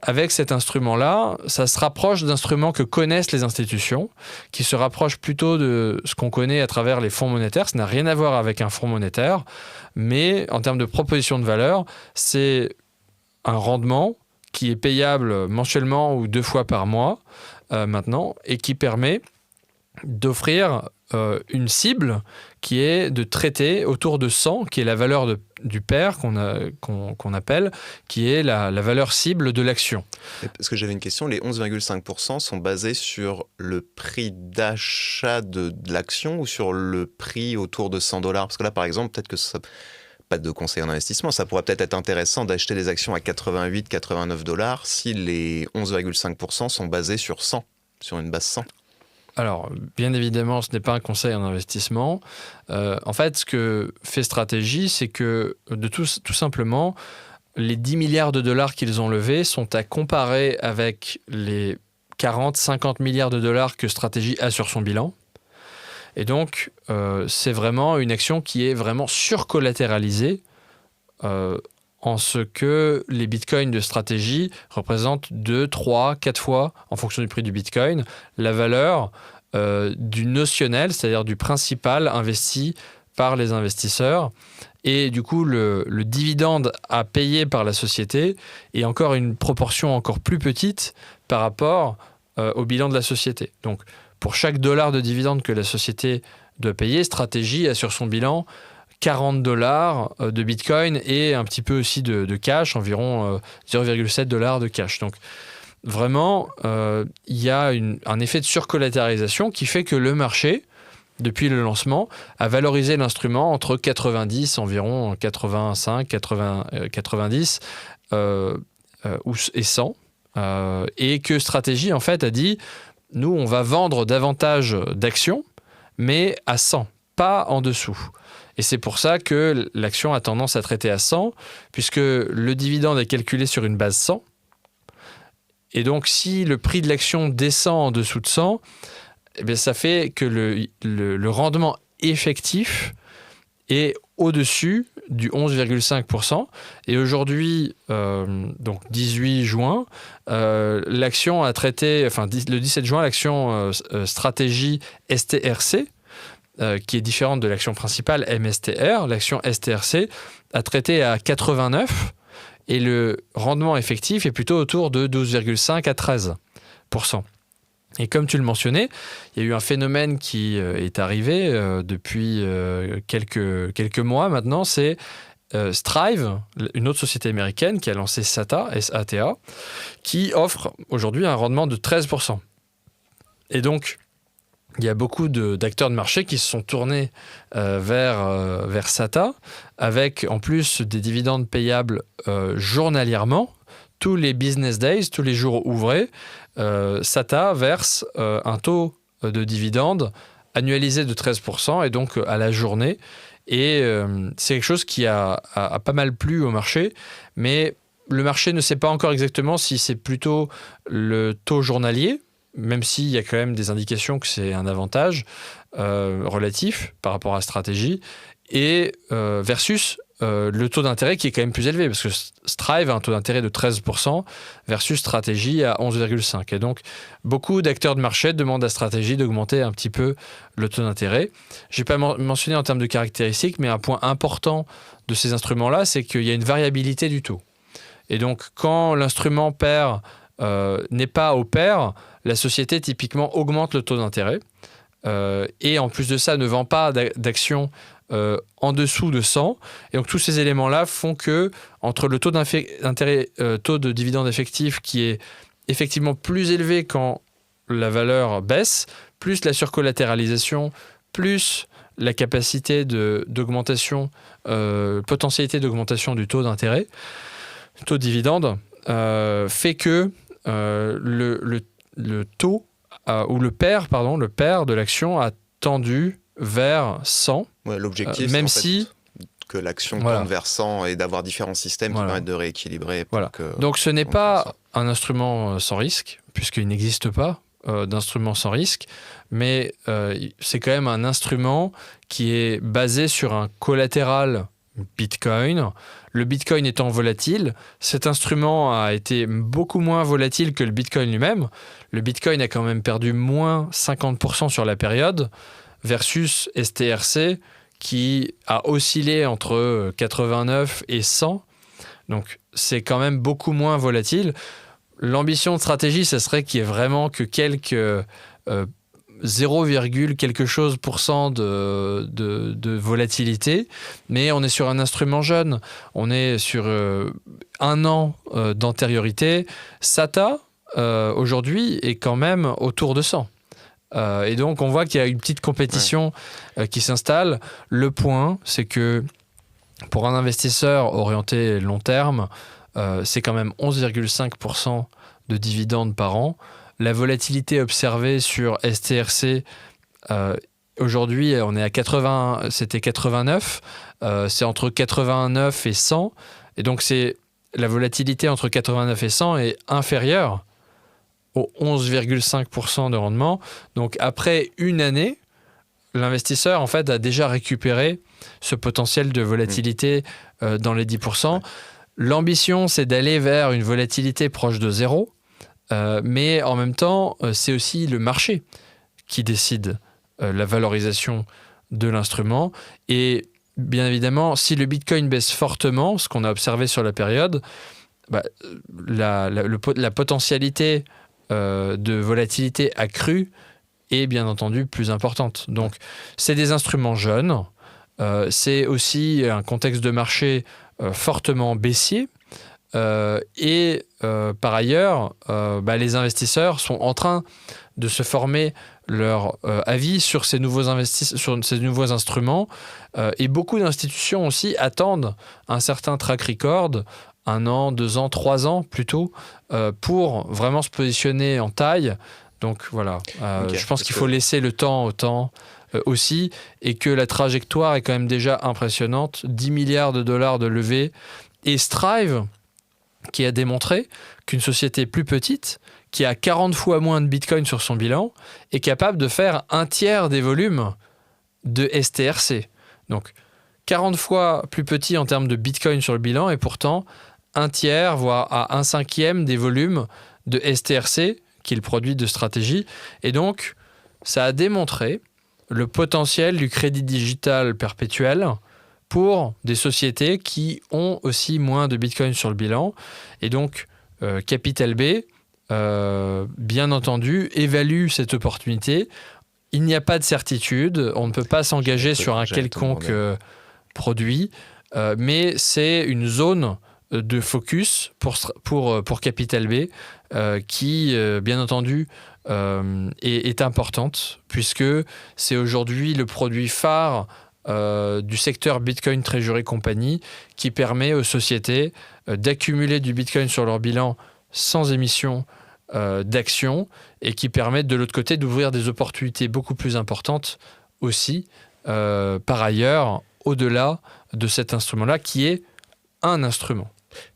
avec cet instrument-là, ça se rapproche d'instruments que connaissent les institutions, qui se rapprochent plutôt de ce qu'on connaît à travers les fonds monétaires. Ça n'a rien à voir avec un fonds monétaire, mais en termes de proposition de valeur, c'est un rendement qui est payable mensuellement ou 2 fois par mois maintenant, et qui permet d'offrir une cible qui est de traiter autour de 100, qui est la valeur du pair qu'on appelle, qui est la valeur cible de l'action. Parce que j'avais une question, les 11,5% sont basés sur le prix d'achat de l'action ou sur le prix autour de 100 $? Parce que là, par exemple, peut-être que ça... Pas de conseil en investissement, ça pourrait peut-être être intéressant d'acheter des actions à 88, 89 $ si les 11,5% sont basés sur 100, sur une base 100. Alors, bien évidemment, ce n'est pas un conseil en investissement. En fait, ce que fait Strategy, c'est que tout simplement, les 10 milliards de dollars qu'ils ont levés sont à comparer avec les 40, 50 milliards de dollars que Strategy a sur son bilan. Et donc, c'est vraiment une action qui est vraiment surcollatéralisée en ce que les bitcoins de Strategy représentent 2, 3, 4 fois, en fonction du prix du bitcoin, la valeur du notionnel, c'est-à-dire du principal investi par les investisseurs. Et du coup, le dividende à payer par la société est encore une proportion encore plus petite par rapport au bilan de la société. Donc, pour chaque dollar de dividende que la société doit payer, Strategy a sur son bilan 40 $ de Bitcoin et un petit peu aussi de cash, environ 0,7 $ de cash. Donc, vraiment, il y a un effet de surcollatéralisation qui fait que le marché, depuis le lancement, a valorisé l'instrument entre 90, environ 85, 90 et 100. Et que Stratégie, en fait, a dit, nous, on va vendre davantage d'actions, mais à 100, pas en dessous. Et c'est pour ça que l'action a tendance à traiter à 100, puisque le dividende est calculé sur une base 100. Et donc, si le prix de l'action descend en dessous de 100, eh bien, ça fait que le rendement effectif est au-dessus du 11,5%. Et aujourd'hui, donc 18 juin, l'action a traité, le 17 juin, l'action Stratégie STRC, qui est différente de l'action principale MSTR, l'action STRC a traité à 89 et le rendement effectif est plutôt autour de 12,5 à 13%. Et comme tu le mentionnais, il y a eu un phénomène qui est arrivé depuis quelques mois maintenant, c'est Strive, une autre société américaine qui a lancé SATA, SATA, qui offre aujourd'hui un rendement de 13%. Et donc, il y a beaucoup d'acteurs de marché qui se sont tournés vers SATA, avec en plus des dividendes payables journalièrement, tous les business days, tous les jours ouvrés. SATA verse un taux de dividende annualisé de 13% et donc à la journée. Et c'est quelque chose qui a pas mal plu au marché, mais le marché ne sait pas encore exactement si c'est plutôt le taux journalier, même s'il y a quand même des indications que c'est un avantage relatif par rapport à la stratégie, et versus le taux d'intérêt qui est quand même plus élevé, parce que Strive a un taux d'intérêt de 13% versus Stratégie à 11,5%. Et donc, beaucoup d'acteurs de marché demandent à Stratégie d'augmenter un petit peu le taux d'intérêt. Je n'ai pas mentionné en termes de caractéristiques, mais un point important de ces instruments-là, c'est qu'il y a une variabilité du taux. Et donc, quand l'instrument pair n'est pas au pair, la société typiquement augmente le taux d'intérêt. Et en plus de ça, ne vend pas d'actions en dessous de 100. Et donc tous ces éléments-là font que entre le taux d'intérêt, taux de dividende effectif qui est effectivement plus élevé quand la valeur baisse, plus la surcollatéralisation, plus la capacité d'augmentation, potentialité d'augmentation du taux d'intérêt, taux de dividende, fait que le taux ou le pair de l'action a tendu vers 100. Ouais, l'objectif, même c'est si que l'action tende vers 100 et d'avoir différents systèmes qui permettent de rééquilibrer. Donc ce n'est pas un instrument sans risque, puisqu'il n'existe pas d'instrument sans risque, mais c'est quand même un instrument qui est basé sur un collatéral Bitcoin. Le Bitcoin étant volatile, cet instrument a été beaucoup moins volatile que le Bitcoin lui-même. Le Bitcoin a quand même perdu moins 50% sur la période, versus STRC qui a oscillé entre 89 et 100. Donc c'est quand même beaucoup moins volatile. L'ambition de Stratégie, ce serait qu'il y ait vraiment que quelques 0, quelque chose % de volatilité, mais on est sur un instrument jeune, on est sur un an d'antériorité. SATA, aujourd'hui, est quand même autour de 100. Et donc, on voit qu'il y a une petite compétition qui s'installe. Le point, c'est que pour un investisseur orienté long terme, c'est quand même 11,5% de dividendes par an. La volatilité observée sur STRC, aujourd'hui, on est à 80, c'était 89, c'est entre 89 et 100. Et donc, la volatilité entre 89 et 100 est inférieure au 11,5% de rendement. Donc après une année, l'investisseur en fait a déjà récupéré ce potentiel de volatilité dans les 10%. L'ambition, c'est d'aller vers une volatilité proche de 0, mais en même temps, c'est aussi le marché qui décide la valorisation de l'instrument. Et bien évidemment, si le Bitcoin baisse fortement, ce qu'on a observé sur la période, la potentialité de volatilité accrue est bien entendu plus importante. Donc, c'est des instruments jeunes. C'est aussi un contexte de marché fortement baissier. Par ailleurs, les investisseurs sont en train de se former leur avis sur ces nouveaux instruments. Et beaucoup d'institutions aussi attendent un certain track record, 1 an, 2 ans, 3 ans plutôt, pour vraiment se positionner en taille. Donc voilà, je pense qu'il faut laisser le temps au temps aussi, et que la trajectoire est quand même déjà impressionnante. 10 milliards de dollars de levée. Et Strive, qui a démontré qu'une société plus petite, qui a 40 fois moins de Bitcoin sur son bilan, est capable de faire 1/3 des volumes de STRC. Donc 40 fois plus petit en termes de Bitcoin sur le bilan, et pourtant 1/3, voire à 1/5 des volumes de STRC, qui est le produit de stratégie. Et donc, ça a démontré le potentiel du crédit digital perpétuel pour des sociétés qui ont aussi moins de Bitcoin sur le bilan. Et donc, Capital B, bien entendu, évalue cette opportunité. Il n'y a pas de certitude, on ne peut pas s'engager sur un quelconque produit, mais c'est une zone de focus pour Capital B qui, bien entendu, est importante, puisque c'est aujourd'hui le produit phare du secteur Bitcoin Treasury Company, qui permet aux sociétés d'accumuler du Bitcoin sur leur bilan sans émission d'actions, et qui permet de l'autre côté d'ouvrir des opportunités beaucoup plus importantes aussi, par ailleurs, au-delà de cet instrument-là, qui est un instrument.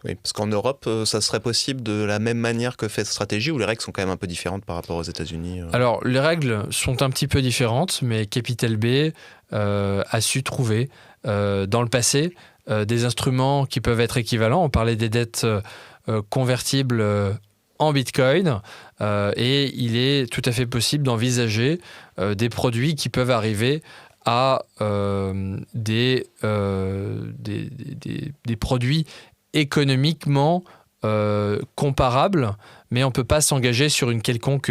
Oui, parce qu'en Europe, ça serait possible de la même manière que fait Stratégie, ou les règles sont quand même un peu différentes par rapport aux États-Unis Alors, les règles sont un petit peu différentes, mais Capital B a su trouver dans le passé des instruments qui peuvent être équivalents. On parlait des dettes convertibles en Bitcoin, et il est tout à fait possible d'envisager des produits qui peuvent arriver à des produits économiquement comparables, mais on ne peut pas s'engager sur une quelconque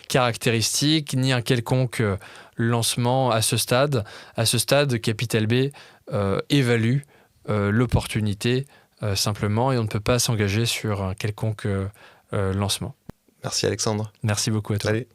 caractéristique ni un quelconque lancement à ce stade. À ce stade, Capital B évalue l'opportunité simplement, et on ne peut pas s'engager sur un quelconque lancement. Merci Alexandre. Merci beaucoup à toi. Salut.